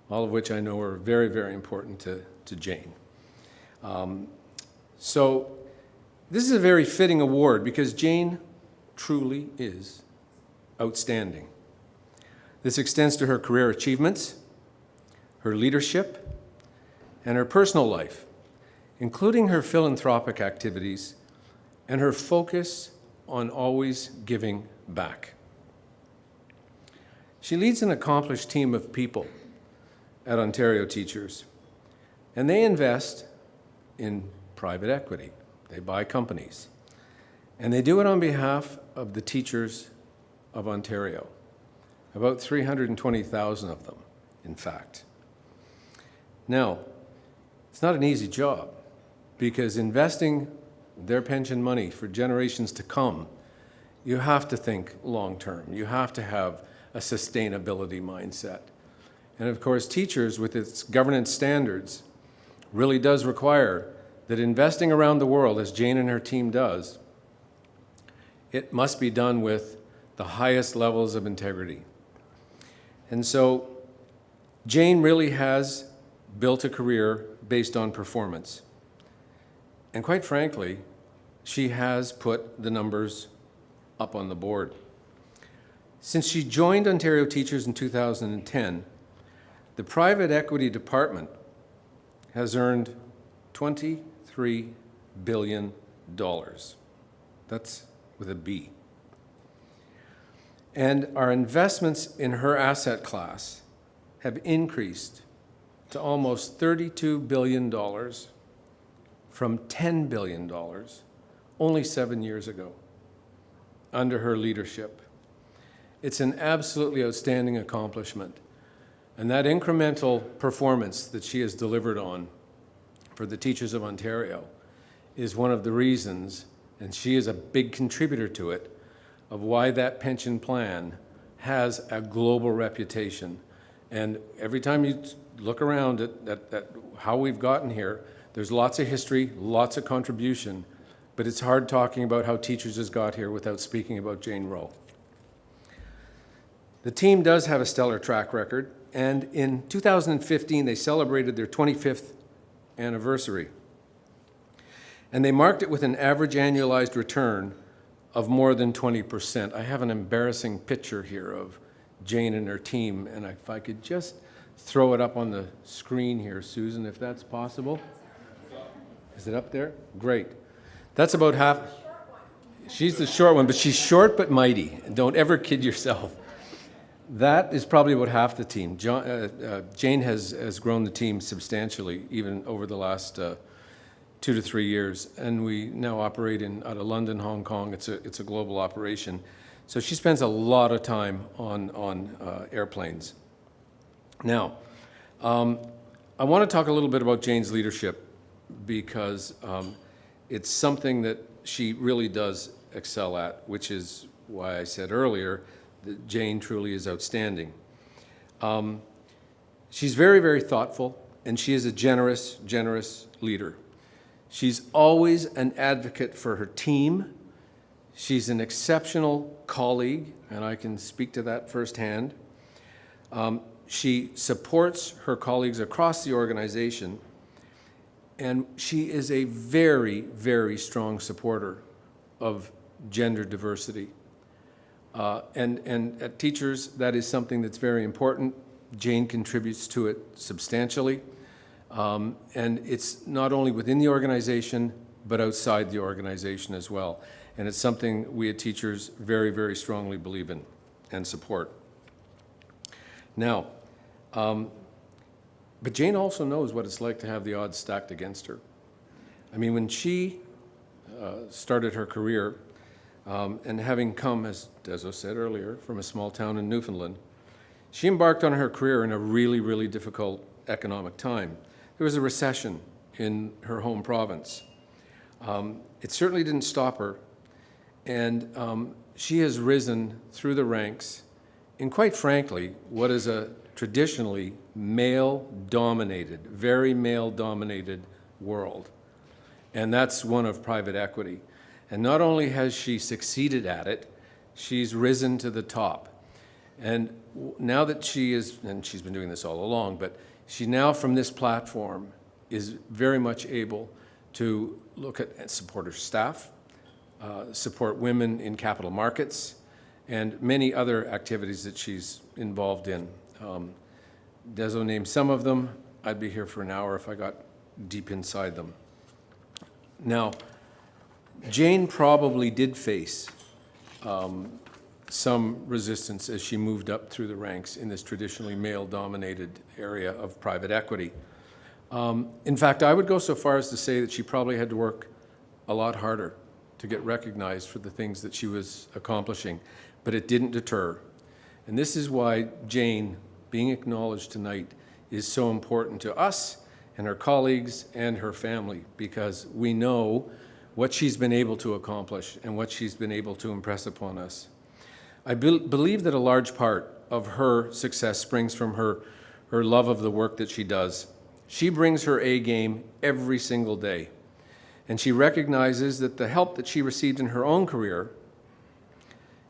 all of which I know are very, very important to Jane. So this is a very fitting award because Jane truly is outstanding. This extends to her career achievements, her leadership, and her personal life, including her philanthropic activities and her focus on always giving back. She leads an accomplished team of people at Ontario Teachers, and they invest in private equity. They buy companies, and they do it on behalf of the teachers of Ontario, about 320,000 of them, in fact. Now, it's not an easy job because investing their pension money for generations to come, you have to think long-term. You have to have a sustainability mindset. And of course, teachers with its governance standards really does require that investing around the world, as Jane and her team does, it must be done with the highest levels of integrity. And so Jane really has built a career based on performance. And quite frankly, she has put the numbers up on the board. Since she joined Ontario Teachers in 2010, the private equity department has earned $23 billion. That's with a B. And our investments in her asset class have increased to almost $32 billion from $10 billion only 7 years ago under her leadership. It's an absolutely outstanding accomplishment. And that incremental performance that she has delivered on for the teachers of Ontario is one of the reasons, and she is a big contributor to it, of why that pension plan has a global reputation. And every time you look around at how we've gotten here, there's lots of history, lots of contribution, but it's hard talking about how teachers has got here without speaking about Jane Rowe. The team does have a stellar track record, and in 2015, they celebrated their 25th anniversary. And they marked it with an average annualized return of more than 20%. I have an embarrassing picture here of Jane and her team, and if I could just throw it up on the screen here, Susan, if that's possible. Is it up there? Great. That's about half. She's the short one, but she's short but mighty. Don't ever kid yourself. That is probably about half the team. Jane has grown the team substantially, even over the last 2 to 3 years, and we now operate out of London, Hong Kong. It's a global operation. So she spends a lot of time on airplanes. Now, I want to talk a little bit about Jane's leadership because it's something that she really does excel at, which is why I said earlier that Jane truly is outstanding. She's very, very thoughtful, and she is a generous, generous leader. She's always an advocate for her team. She's an exceptional colleague, and I can speak to that firsthand. She supports her colleagues across the organization, and she is a very, very strong supporter of gender diversity. And at Teachers, that is something that's very important. Jane contributes to it substantially. And it's not only within the organization, but outside the organization as well. And it's something we at Teachers very, very strongly believe in and support. Now, but Jane also knows what it's like to have the odds stacked against her. I mean, when she started her career, and having come, as I said earlier, from a small town in Newfoundland, she embarked on her career in a really, really difficult economic time. There was a recession in her home province. It certainly didn't stop her, and she has risen through the ranks in, quite frankly, what is a traditionally male-dominated, very male-dominated world. and that's one of private equity. And not only has she succeeded at it, she's risen to the top. And now that she is, and she's been doing this all along, but she now from this platform is very much able to look at and support her staff, support women in capital markets, and many other activities that she's involved in. Deso named some of them. I'd be here for an hour if I got deep inside them. Now, Jane probably did face some resistance as she moved up through the ranks in this traditionally male-dominated area of private equity. In fact, I would go so far as to say that she probably had to work a lot harder to get recognized for the things that she was accomplishing, but it didn't deter. And this is why Jane, being acknowledged tonight, is so important to us and her colleagues and her family, because we know what she's been able to accomplish and what she's been able to impress upon us. I believe that a large part of her success springs from her love of the work that she does. She brings her A game every single day, and she recognizes that the help that she received in her own career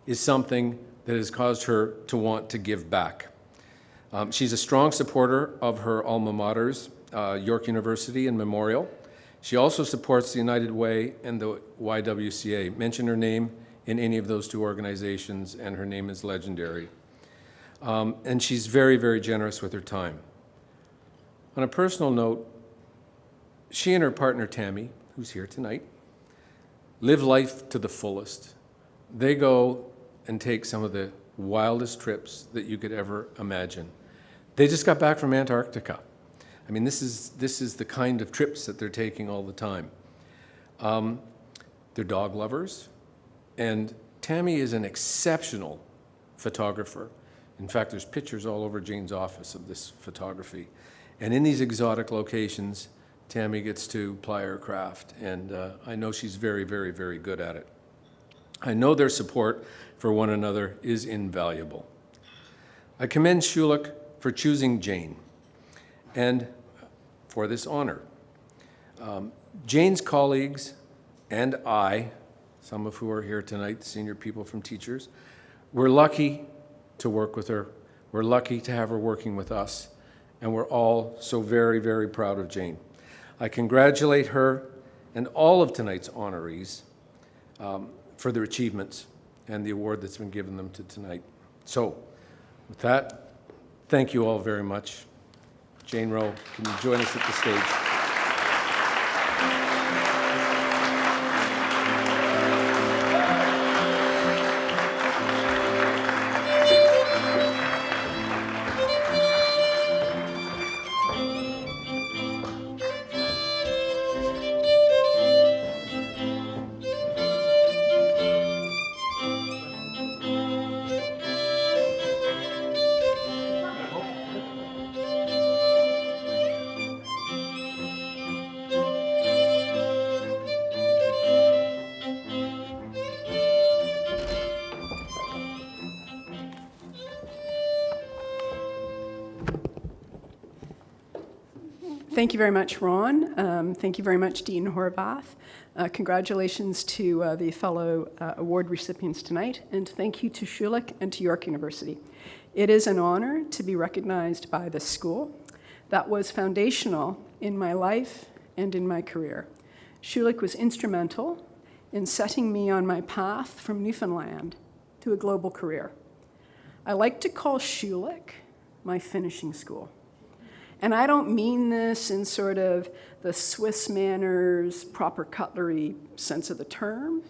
is something that has caused her to want to give back. She's a strong supporter of her alma maters, York University and Memorial. She also supports the United Way and the YWCA. Mention her name in any of those two organizations, and her name is legendary. And she's very, very generous with her time. On a personal note, she and her partner, Tammy, who's here tonight, live life to the fullest. They go and take some of the wildest trips that you could ever imagine. They just got back from Antarctica. I mean, this is the kind of trips that they're taking all the time. They're dog lovers, and Tammy is an exceptional photographer. In fact, there's pictures all over Jane's office of this photography. And in these exotic locations, Tammy gets to ply her craft, and I know she's very, very, very good at it. I know their support for one another is invaluable. I commend Schulich for choosing Jane and for this honor. Jane's colleagues and I, some of who are here tonight, senior people from teachers, we're lucky to work with her. We're lucky to have her working with us, and we're all so very, very proud of Jane. I congratulate her and all of tonight's honorees for their achievements and the award that's been given them to tonight. So, with that, thank you all very much. Jane Rowe, can you join us at the stage? Thank you very much, Ron. Thank you very much, Dean Horvath. Congratulations to the fellow award recipients tonight, and thank you to Schulich and to York University. It is an honor to be recognized by this school that was foundational in my life and in my career. Schulich was instrumental in setting me on my path from Newfoundland to a global career. I like to call Schulich my finishing school. And I don't mean this in sort of the Swiss manners, proper cutlery sense of the term,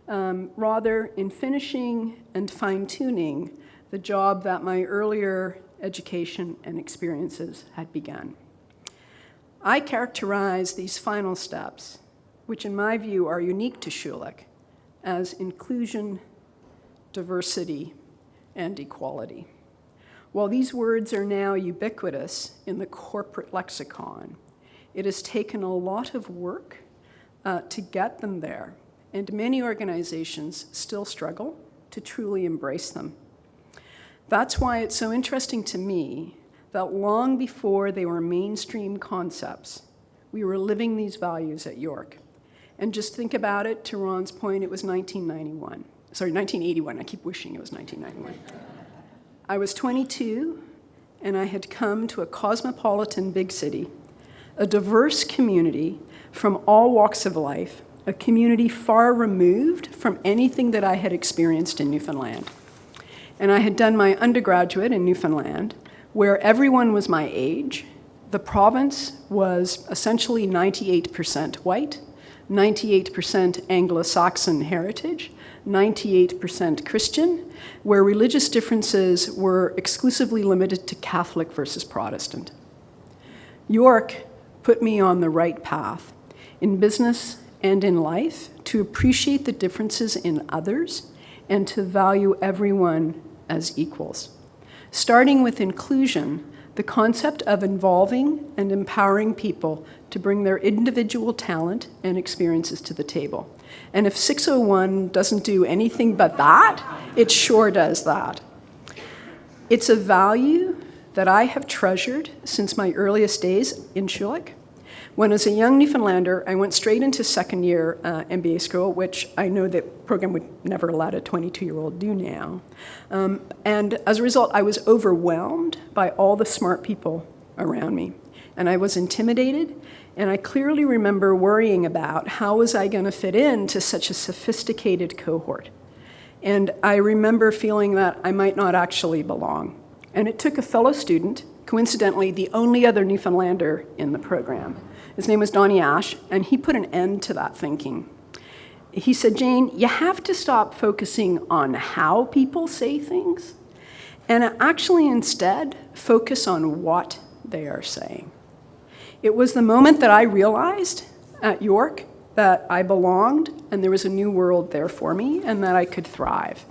rather in finishing and fine-tuning the job that my earlier education and experiences had begun. I characterize these final steps, which in my view are unique to Schulich, as inclusion, diversity, and equality. While these words are now ubiquitous in the corporate lexicon, it has taken a lot of work to get them there, and many organizations still struggle to truly embrace them. That's why it's so interesting to me that long before they were mainstream concepts, we were living these values at York, And just think about it, to Ron's point, it was 1991. Sorry, 1981. I keep wishing it was 1991. I was 22, and I had come to a cosmopolitan big city, a diverse community from all walks of life, a community far removed from anything that I had experienced in Newfoundland. And I had done my undergraduate in Newfoundland, where everyone was my age. The province was essentially 98% white, 98% Anglo-Saxon heritage, 98% Christian, where religious differences were exclusively limited to Catholic versus Protestant. York put me on the right path in business and in life to appreciate the differences in others and to value everyone as equals. Starting with inclusion, the concept of involving and empowering people to bring their individual talent and experiences to the table. And if 601 doesn't do anything but that, it sure does that. It's a value that I have treasured since my earliest days in Schulich. When as a young Newfoundlander, I went straight into second year MBA school, which I know the program would never let a 22-year-old do now. And as a result, I was overwhelmed by all the smart people around me. And I was intimidated, and I clearly remember worrying about how was I going to fit into such a sophisticated cohort. And I remember feeling that I might not actually belong. And it took a fellow student, coincidentally the only other Newfoundlander in the program. His name was Donnie Ash, and he put an end to that thinking. He said, Jane, you have to stop focusing on how people say things, and actually instead focus on what they are saying. It was the moment that I realized at York that I belonged and there was a new world there for me and that I could thrive.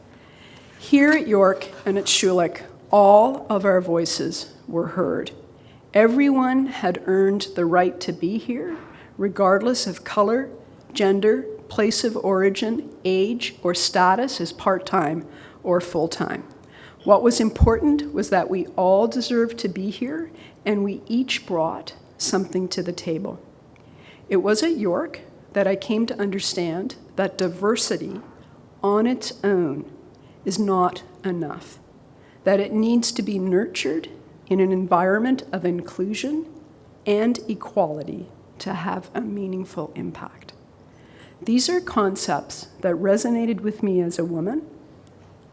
Here at York and at Schulich, all of our voices were heard. Everyone had earned the right to be here, regardless of color, gender, place of origin, age, or status as part-time or full-time. What was important was that we all deserved to be here, and we each brought something to the table. It was at York that I came to understand that diversity on its own is not enough, that it needs to be nurtured in an environment of inclusion and equality to have a meaningful impact. These are concepts that resonated with me as a woman,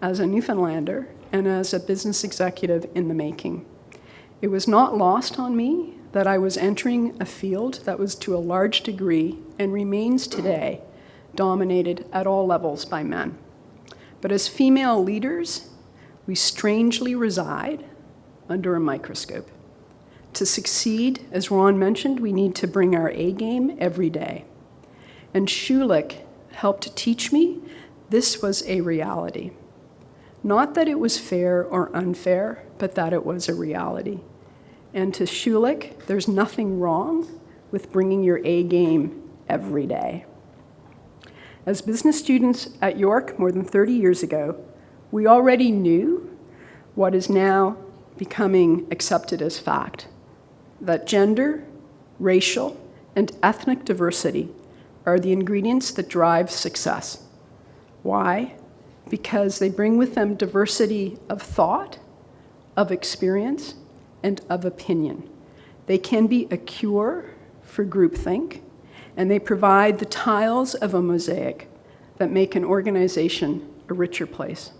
as a Newfoundlander, and as a business executive in the making. It was not lost on me that I was entering a field that was to a large degree, and remains today, dominated at all levels by men. But as female leaders, we strangely reside under a microscope. To succeed, as Ron mentioned, we need to bring our A game every day. And Schulich helped teach me this was a reality. Not that it was fair or unfair, but that it was a reality. And to Schulich, there's nothing wrong with bringing your A game every day. As business students at York more than 30 years ago, we already knew what is now becoming accepted as fact, that gender, racial, and ethnic diversity are the ingredients that drive success. Why? Because they bring with them diversity of thought, of experience, and of opinion. They can be a cure for groupthink, and they provide the tiles of a mosaic that make an organization a richer place.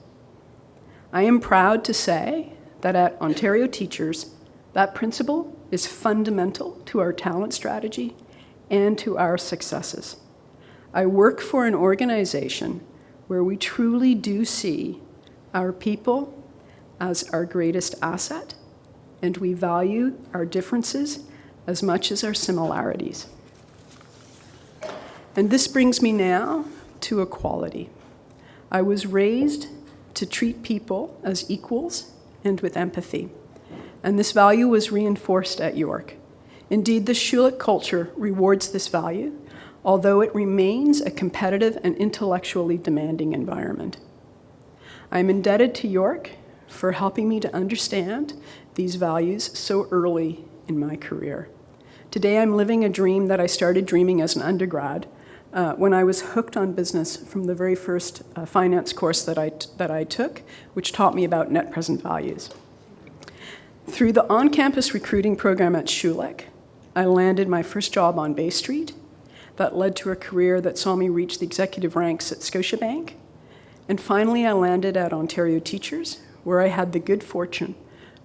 I am proud to say that at Ontario Teachers, that principle is fundamental to our talent strategy and to our successes. I work for an organization where we truly do see our people as our greatest asset, and we value our differences as much as our similarities. And this brings me now to equality. I was raised to treat people as equals and with empathy. And this value was reinforced at York. Indeed, the Schulich culture rewards this value, although it remains a competitive and intellectually demanding environment. I am indebted to York for helping me to understand these values so early in my career. Today, I'm living a dream that I started dreaming as an undergrad, when I was hooked on business from the very first finance course that I took, which taught me about net present values. Through the on-campus recruiting program at Schulich, I landed my first job on Bay Street. That led to a career that saw me reach the executive ranks at Scotiabank. And finally, I landed at Ontario Teachers, where I had the good fortune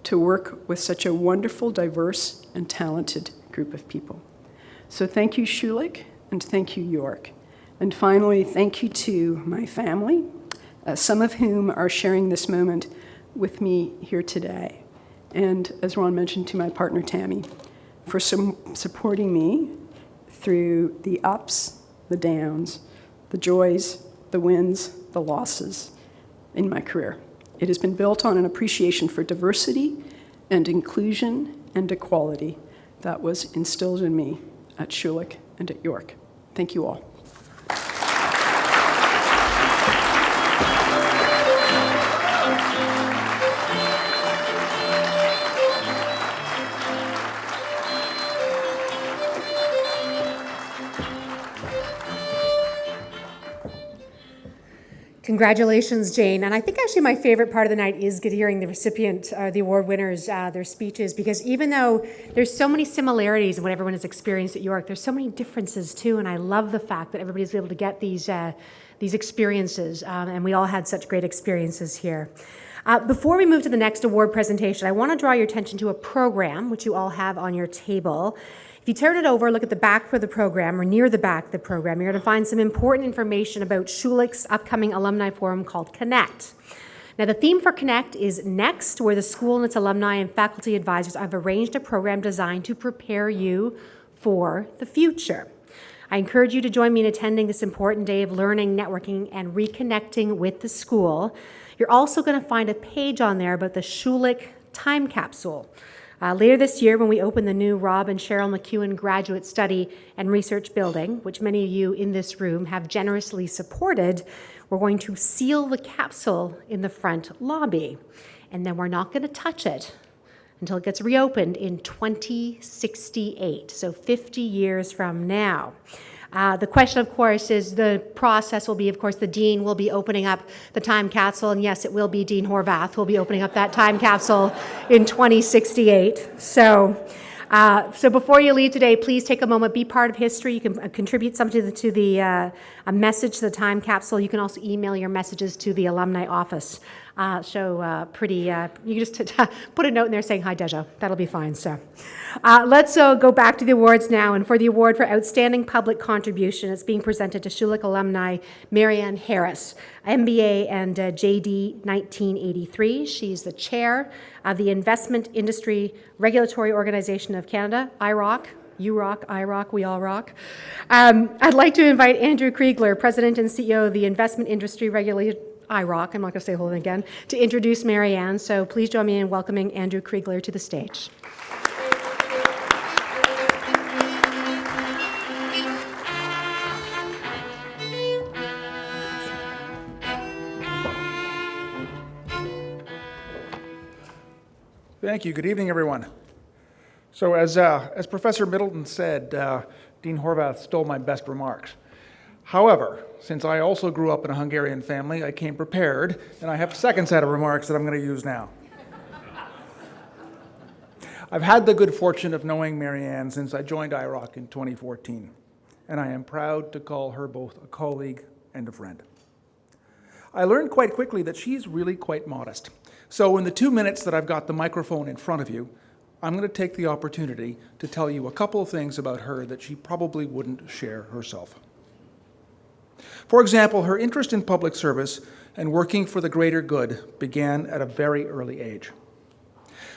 to work with such a wonderful, diverse, and talented group of people. So thank you, Schulich, and thank you, York. And finally, thank you to my family, some of whom are sharing this moment with me here today. And as Ron mentioned, to my partner, Tammy, for supporting me through the ups, the downs, the joys, the wins, the losses in my career. It has been built on an appreciation for diversity and inclusion and equality that was instilled in me at Schulich and at York. Thank you all. Congratulations, Jane. And I think actually my favorite part of the night is hearing the recipient, the award winners, their speeches, because even though there's so many similarities in what everyone has experienced at York, there's so many differences too. And I love the fact that everybody's able to get these experiences, and we all had such great experiences here. Before we move to the next award presentation, I want to draw your attention to a program which you all have on your table. If you turn it over, look at the back of the program, or near the back of the program, you're going to find some important information about Schulich's upcoming alumni forum called Connect. Now, the theme for Connect is Next, where the school and its alumni and faculty advisors have arranged a program designed to prepare you for the future. I encourage you to join me in attending this important day of learning, networking, and reconnecting with the school. You're also going to find a page on there about the Schulich time capsule. Later this year, when we open the new Rob and Cheryl McEwen Graduate Study and Research Building, which many of you in this room have generously supported, we're going to seal the capsule in the front lobby. And then we're not going to touch it until it gets reopened in 2068, so 50 years from now. The question, of course, is the process will be, of course, the dean will be opening up the time capsule, and yes, it will be Dean Horvath who will be opening up that time capsule in 2068. So before you leave today, please take a moment, be part of history. You can contribute something to a message to the time capsule. You can also email your messages to the alumni office. You can just put a note in there saying, hi, Deja. That'll be fine. So let's go back to the awards now. And for the award for Outstanding Public Contribution, it's being presented to Schulich alumni Marianne Harris, MBA and JD 1983. She's the chair of the Investment Industry Regulatory Organization of Canada, IIROC. You rock, I rock, we all rock. I'd like to invite Andrew Kriegler, President and CEO of the Investment Industry Regulatory IIROC, I'm not going to say the whole thing again, to introduce Marianne. So please join me in welcoming Andrew Kriegler to the stage. Thank you. Good evening, everyone. So as Professor Middleton said, Dean Horvath stole my best remarks. However, since I also grew up in a Hungarian family, I came prepared, and I have a second set of remarks that I'm going to use now. I've had the good fortune of knowing Marianne since I joined IIROC in 2014, and I am proud to call her both a colleague and a friend. I learned quite quickly that she's really quite modest. So in the 2 minutes that I've got the microphone in front of you, I'm going to take the opportunity to tell you a couple of things about her that she probably wouldn't share herself. For example, her interest in public service and working for the greater good began at a very early age.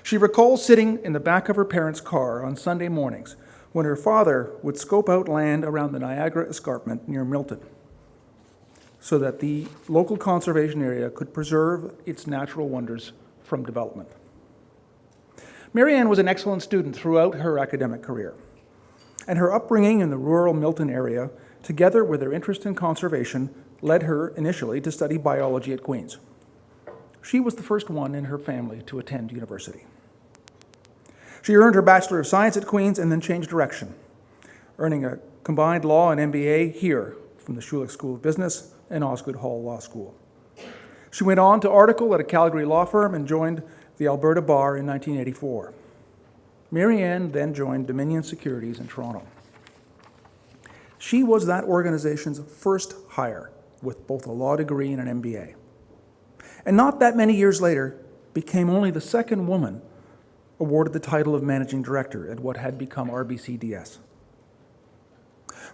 She recalls sitting in the back of her parents' car on Sunday mornings when her father would scope out land around the Niagara Escarpment near Milton so that the local conservation area could preserve its natural wonders from development. Marianne was an excellent student throughout her academic career, and her upbringing in the rural Milton area, together with her interest in conservation, led her initially to study biology at Queen's. She was the first one in her family to attend university. She earned her Bachelor of Science at Queen's and then changed direction, earning a combined law and MBA here from the Schulich School of Business and Osgoode Hall Law School. She went on to article at a Calgary law firm and joined the Alberta Bar in 1984. Marianne then joined Dominion Securities in Toronto. She was that organization's first hire with both a law degree and an MBA. And not that many years later, became only the second woman awarded the title of managing director at what had become RBCDS.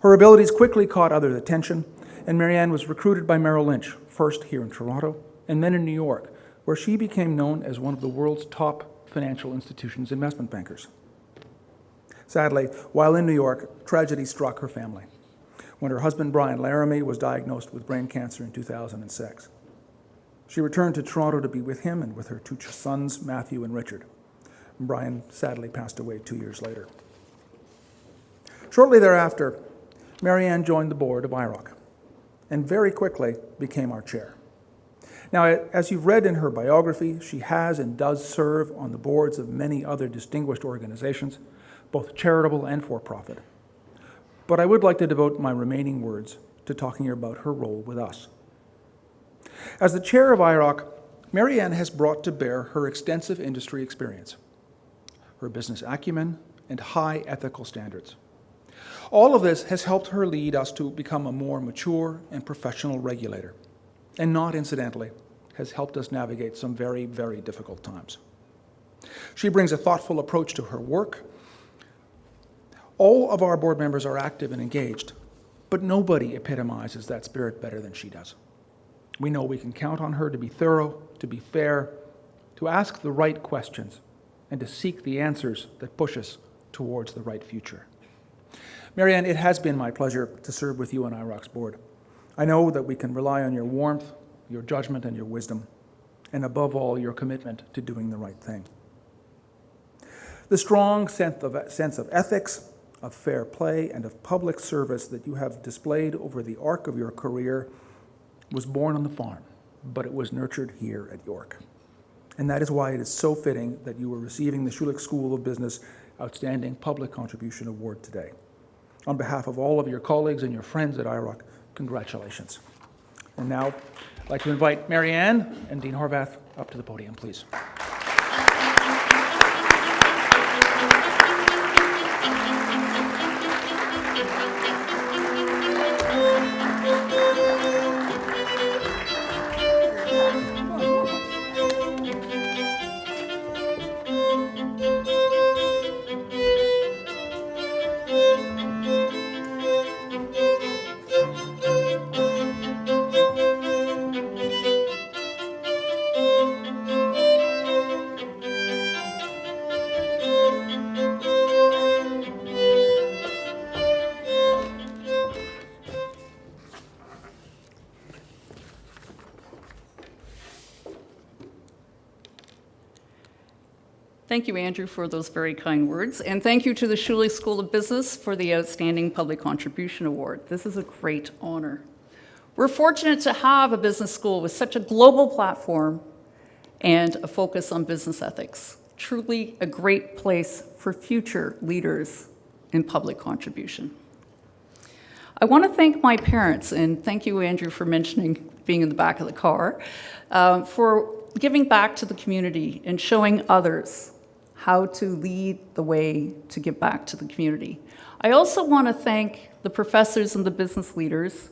Her abilities quickly caught others' attention, and Marianne was recruited by Merrill Lynch, first here in Toronto, and then in New York, where she became known as one of the world's top financial institutions' investment bankers. Sadly, while in New York, tragedy struck her family when her husband, Brian Laramie, was diagnosed with brain cancer in 2006. She returned to Toronto to be with him and with her two sons, Matthew and Richard. Brian sadly passed away 2 years later. Shortly thereafter, Marianne joined the board of IIROC and very quickly became our chair. Now, as you've read in her biography, she has and does serve on the boards of many other distinguished organizations, both charitable and for-profit. But I would like to devote my remaining words to talking about her role with us. As the chair of IIROC, Marianne has brought to bear her extensive industry experience, her business acumen, and high ethical standards. All of this has helped her lead us to become a more mature and professional regulator, and not incidentally, has helped us navigate some very, very difficult times. She brings a thoughtful approach to her work. All of our board members are active and engaged, but nobody epitomizes that spirit better than she does. We know we can count on her to be thorough, to be fair, to ask the right questions, and to seek the answers that push us towards the right future. Marianne, it has been my pleasure to serve with you on IIROC's board. I know that we can rely on your warmth, your judgment, and your wisdom, and above all, your commitment to doing the right thing. The strong sense of ethics, of fair play, and of public service that you have displayed over the arc of your career was born on the farm, but it was nurtured here at York. And that is why it is so fitting that you are receiving the Schulich School of Business Outstanding Public Contribution Award today. On behalf of all of your colleagues and your friends at IIROC, congratulations. And now, I'd like to invite Marianne and Dean Horvath up to the podium, please. Thank you, Andrew, for those very kind words. And thank you to the Schulich School of Business for the Outstanding Public Contribution Award. This is a great honor. We're fortunate to have a business school with such a global platform and a focus on business ethics. Truly a great place for future leaders in public contribution. I want to thank my parents, and thank you, Andrew, for mentioning being in the back of the car, for giving back to the community and showing others how to lead the way to give back to the community. I also want to thank the professors and the business leaders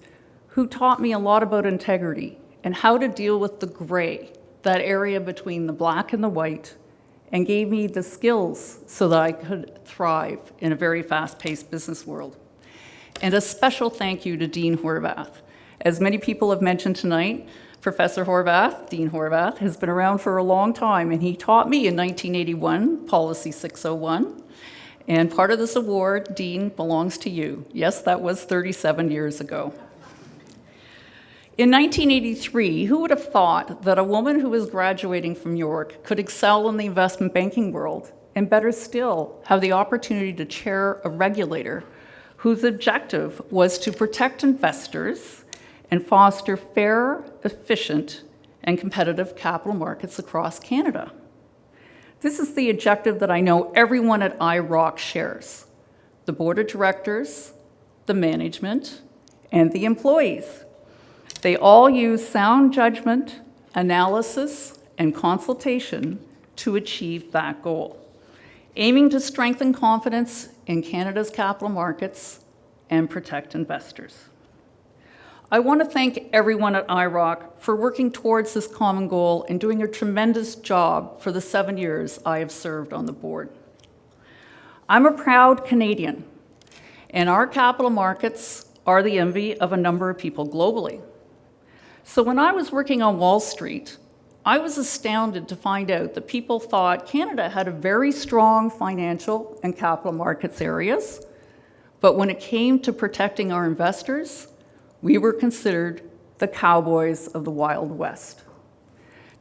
who taught me a lot about integrity and how to deal with the gray, that area between the black and the white, and gave me the skills so that I could thrive in a very fast-paced business world. And a special thank you to Dean Horvath. As many people have mentioned tonight, Professor Horvath, Dean Horvath, has been around for a long time, and he taught me in 1981, Policy 601. And part of this award, Dean, belongs to you. Yes, that was 37 years ago. In 1983, who would have thought that a woman who was graduating from York could excel in the investment banking world, and better still, have the opportunity to chair a regulator whose objective was to protect investors and foster fair, efficient, and competitive capital markets across Canada. This is the objective that I know everyone at IIROC shares. The board of directors, the management, and the employees. They all use sound judgment, analysis, and consultation to achieve that goal, aiming to strengthen confidence in Canada's capital markets and protect investors. I want to thank everyone at IIROC for working towards this common goal and doing a tremendous job for the 7 years I have served on the board. I'm a proud Canadian, and our capital markets are the envy of a number of people globally. So when I was working on Wall Street, I was astounded to find out that people thought Canada had a very strong financial and capital markets areas, but when it came to protecting our investors, we were considered the cowboys of the Wild West.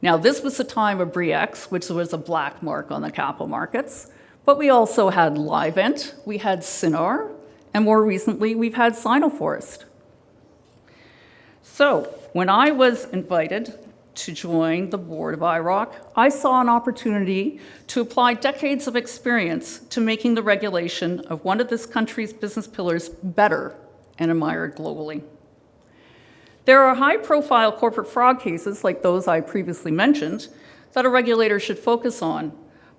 Now, this was the time of BRIEX, which was a black mark on the capital markets, but we also had Livent, we had Cinar, and more recently, we've had Sinoforest. So, when I was invited to join the board of IIROC, I saw an opportunity to apply decades of experience to making the regulation of one of this country's business pillars better and admired globally. There are high-profile corporate fraud cases like those I previously mentioned that a regulator should focus on,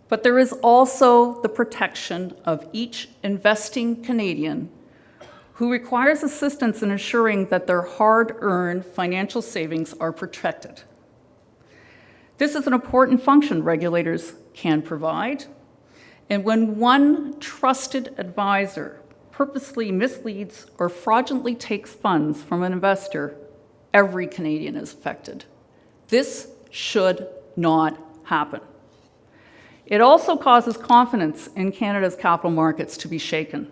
but there is also the protection of each investing Canadian who requires assistance in ensuring that their hard-earned financial savings are protected. This is an important function regulators can provide, and when one trusted advisor purposely misleads or fraudulently takes funds from an investor, every Canadian is affected. This should not happen. It also causes confidence in Canada's capital markets to be shaken.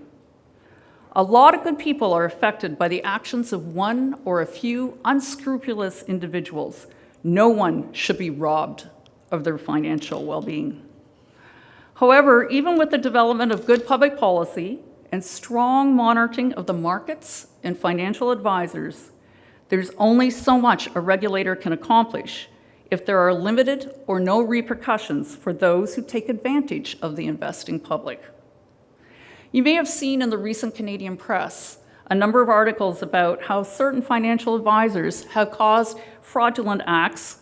A lot of good people are affected by the actions of one or a few unscrupulous individuals. No one should be robbed of their financial well-being. However, even with the development of good public policy and strong monitoring of the markets and financial advisors, there's only so much a regulator can accomplish if there are limited or no repercussions for those who take advantage of the investing public. You may have seen in the recent Canadian press a number of articles about how certain financial advisors have caused fraudulent acts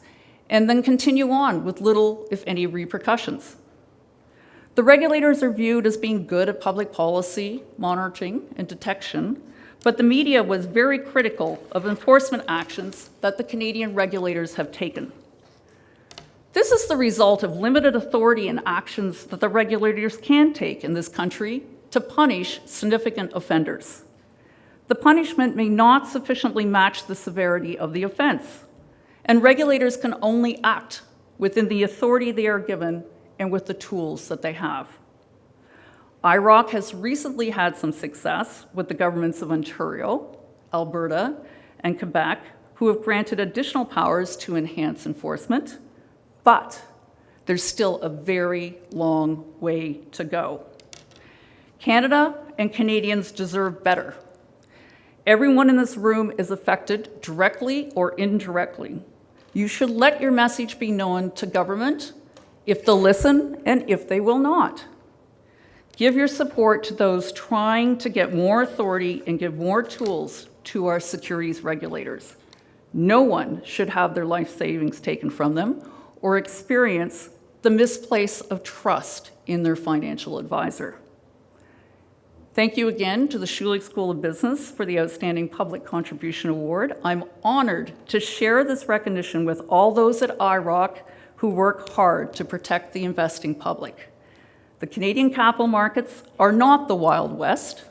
and then continue on with little, if any, repercussions. The regulators are viewed as being good at public policy, monitoring, and detection, but the media was very critical of enforcement actions that the Canadian regulators have taken. This is the result of limited authority and actions that the regulators can take in this country to punish significant offenders. The punishment may not sufficiently match the severity of the offense, and regulators can only act within the authority they are given and with the tools that they have. IIROC has recently had some success with the governments of Ontario, Alberta, and Quebec, who have granted additional powers to enhance enforcement, but there's still a very long way to go. Canada and Canadians deserve better. Everyone in this room is affected directly or indirectly. You should let your message be known to government if they'll listen and if they will not. Give your support to those trying to get more authority and give more tools to our securities regulators. No one should have their life savings taken from them or experience the misplace of trust in their financial advisor. Thank you again to the Schulich School of Business for the Outstanding Public Contribution Award. I'm honored to share this recognition with all those at IIROC who work hard to protect the investing public. The Canadian capital markets are not the Wild West,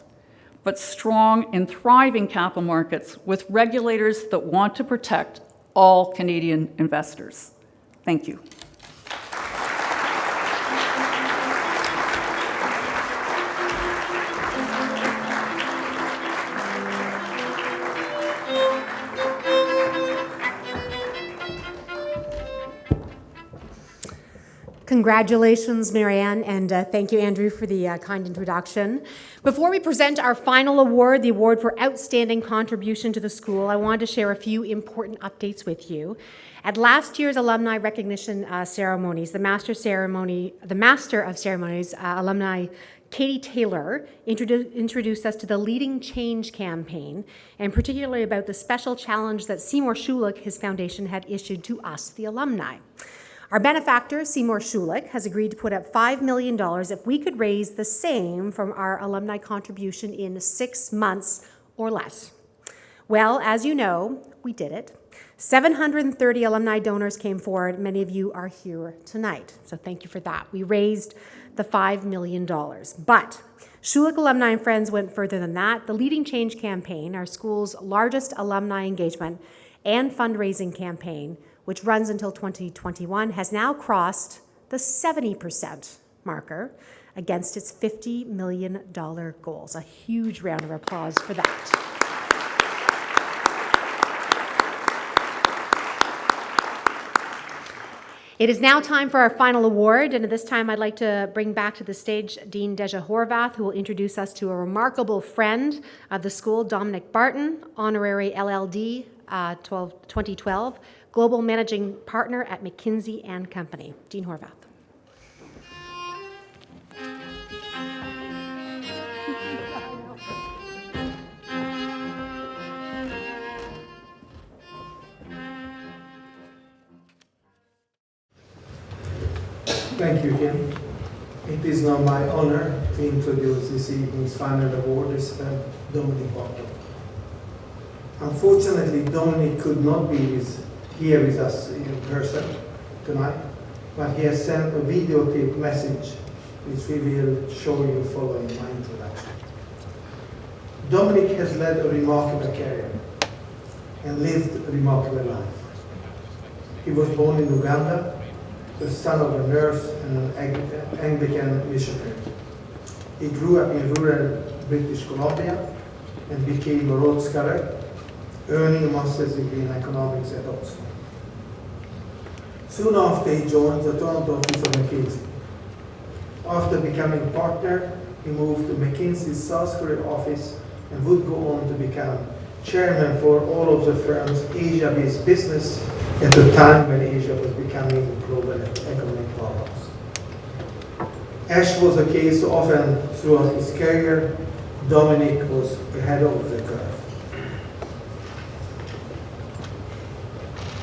but strong and thriving capital markets with regulators that want to protect all Canadian investors. Thank you. Congratulations, Marianne, and thank you, Andrew, for the kind introduction. Before we present our final award, the award for outstanding contribution to the school, I wanted to share a few important updates with you. At last year's alumni recognition ceremonies, the Master of Ceremonies Alumni Katie Taylor introduced us to the Leading Change campaign, and particularly about the special challenge that Seymour Schulich, his foundation, had issued to us, the alumni. Our benefactor, Seymour Schulich, has agreed to put up $5 million if we could raise the same from our alumni contribution in 6 months or less. Well, as you know, we did it. 730 alumni donors came forward. Many of you are here tonight, so thank you for that. We raised the $5 million. But Schulich Alumni and Friends went further than that. The Leading Change campaign, our school's largest alumni engagement and fundraising campaign, which runs until 2021, has now crossed the 70% marker against its $50 million goals. A huge round of applause for that. It is now time for our final award, and at this time I'd like to bring back to the stage Dean Deja Horvath, who will introduce us to a remarkable friend of the school, Dominic Barton, Honorary LLD 2012, Global Managing Partner at McKinsey and Company. Dean Horvath. Thank you, Kim. It is now my honor to introduce this evening's final award, recipient, Dominic Barton. Unfortunately, Dominic could not be here with us in person tonight, but he has sent a videotaped message which we will show you following my introduction. Dominic has led a remarkable career and lived a remarkable life. He was born in Uganda, the son of a nurse and an Anglican missionary. He grew up in rural British Columbia and became a Rhodes Scholar, earning a master's degree in economics at Oxford. Soon after, he joined the Toronto office of McKinsey. After becoming partner, he moved to McKinsey's South Korea office and would go on to become chairman for all of the firm's Asia-based business at the time when Asia was becoming a global economic powerhouse. As was the case often throughout his career, Dominic was ahead of the curve.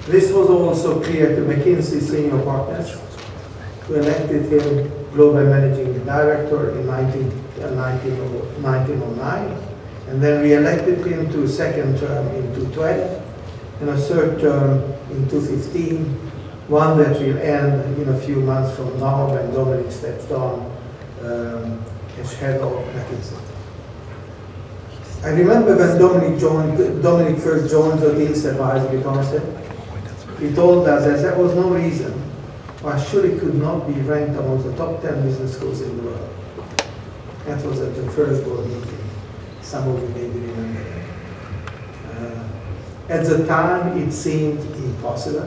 This was also clear to McKinsey's senior partners, who elected him Global Managing Director in 1909, and then re-elected him to a second term in 2012, and a third term in 2015, one that will end in a few months from now when Dominic steps down as head of McKinsey. I remember when Dominic first joined the Dean's Advisory Council, he told us that there was no reason why Schulich could not be ranked among the top 10 business schools in the world. That was at the first board meeting. Some of you maybe remember that. At the time, it seemed impossible,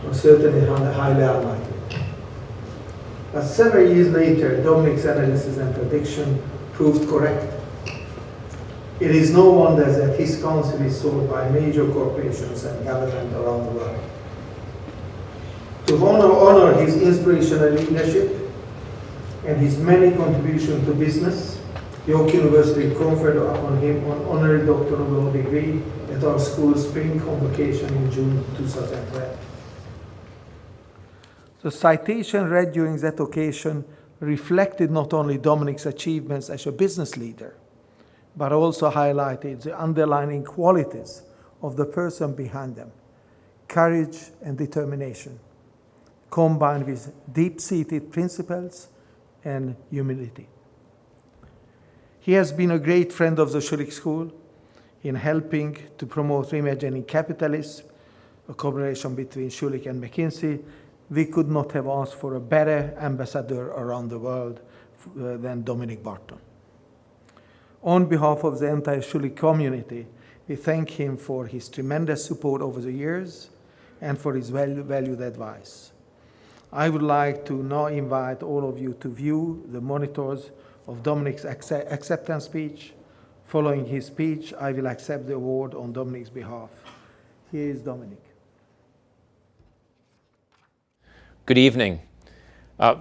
or certainly highly unlikely. But several years later, Dominic's analysis and prediction proved correct. It is no wonder that his counsel is sought by major corporations and government around the world. To honor his inspirational leadership and his many contributions to business, York University conferred upon him an honorary doctoral law degree at our school's spring convocation in June 2012. The citation read during that occasion reflected not only Dominic's achievements as a business leader, but also highlighted the underlying qualities of the person behind them: courage and determination, combined with deep-seated principles and humility. He has been a great friend of the Schulich School in helping to promote reimagining capitalism, a collaboration between Schulich and McKinsey. We could not have asked for a better ambassador around the world than Dominic Barton. On behalf of the entire Schulich community, we thank him for his tremendous support over the years and for his valued advice. I would like to now invite all of you to view the monitors of Dominic's acceptance speech. Following his speech, I will accept the award on Dominic's behalf. Here is Dominic. Good evening.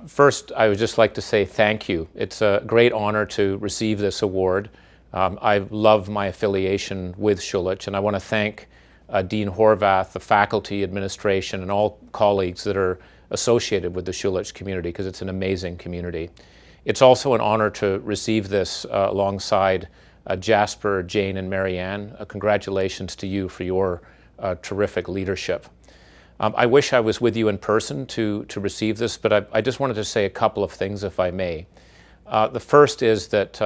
First, I would just like to say thank you. It's a great honor to receive this award. I love my affiliation with Schulich, and I want to thank Dean Horvath, the faculty, administration, and all colleagues that are associated with the Schulich community, because it's an amazing community. It's also an honor to receive this alongside Jasper, Jane, and Marianne. Congratulations to you for your terrific leadership. I wish I was with you in person to receive this, but I just wanted to say a couple of things, if I may. The first is that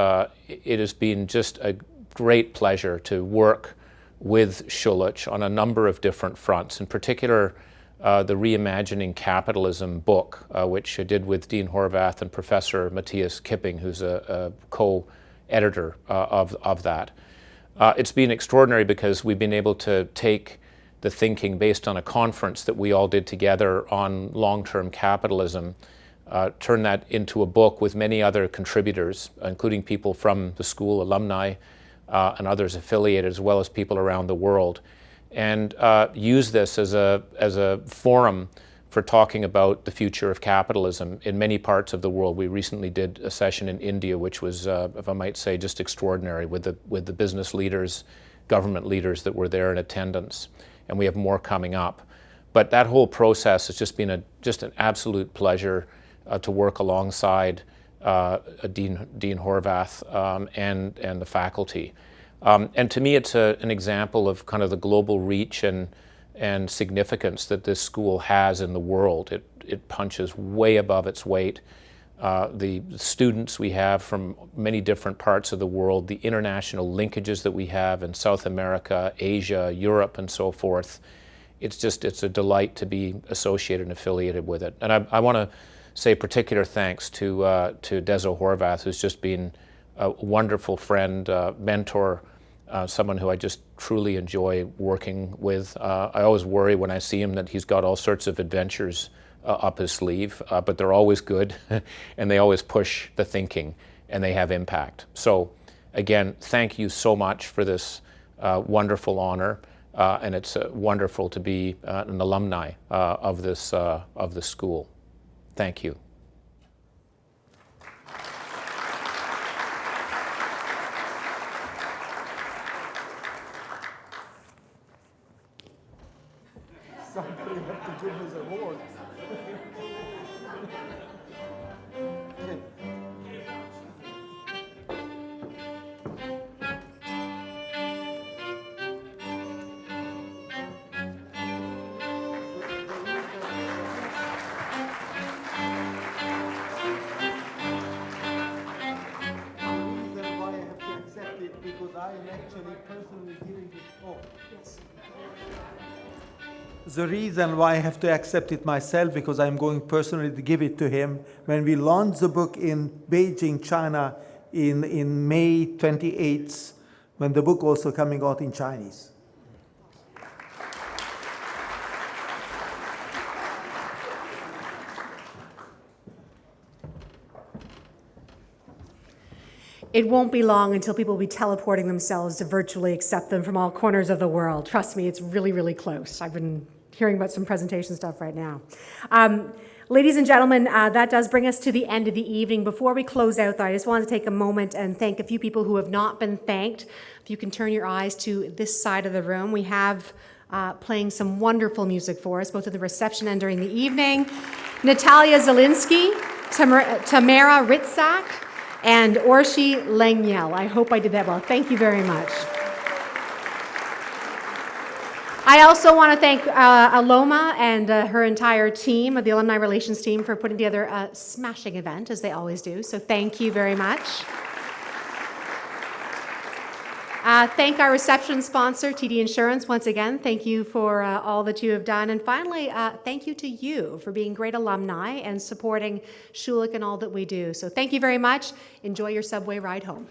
it has been just a great pleasure to work with Schulich on a number of different fronts, in particular the Reimagining Capitalism book, which I did with Dean Horvath and Professor Matthias Kipping, who's a co-editor of that. It's been extraordinary because we've been able to take the thinking based on a conference that we all did together on long-term capitalism, turn that into a book with many other contributors, including people from the school, alumni, and others affiliated, as well as people around the world, and use this as a forum for talking about the future of capitalism in many parts of the world. We recently did a session in India, which was, if I might say, just extraordinary, with the business leaders, government leaders that were there in attendance. And we have more coming up. But that whole process has just been just an absolute pleasure to work alongside Dean Horvath and the faculty. And to me, it's an example of kind of the global reach and significance that this school has in the world. It punches way above its weight. The students we have from many different parts of the world, the international linkages that we have in South America, Asia, Europe, and so forth, it's a delight to be associated and affiliated with it. And I want to say particular thanks to Dezo Horvath, who's just been a wonderful friend, mentor, someone who I just truly enjoy working with. I always worry when I see him that he's got all sorts of adventures up his sleeve, but they're always good and they always push the thinking and they have impact. So again, thank you so much for this wonderful honor, and it's wonderful to be an alumni of this school. Thank you. Somebody have to give us an award. The reason why I have to accept it myself, because I'm going personally to give it to him. When we launched the book in Beijing, China, in May 28th, when the book also coming out in Chinese. It won't be long until people will be teleporting themselves to virtually accept them from all corners of the world. Trust me, it's really, really close. I've been hearing about some presentation stuff right now. Ladies and gentlemen, that does bring us to the end of the evening. Before we close out, though, I just wanted to take a moment and thank a few people who have not been thanked. If you can turn your eyes to this side of the room, we have playing some wonderful music for us, both at the reception and during the evening. Natalia Zielinski, Tamara Ritzak, and Orshi Lengyel. I hope I did that well. Thank you very much. I also want to thank Aloma and her entire team, the Alumni Relations team, for putting together a smashing event, as they always do. So thank you very much. Thank our reception sponsor, TD Insurance, once again. Thank you for all that you have done. And finally, thank you to you for being great alumni and supporting Schulich and all that we do. So thank you very much. Enjoy your subway ride home.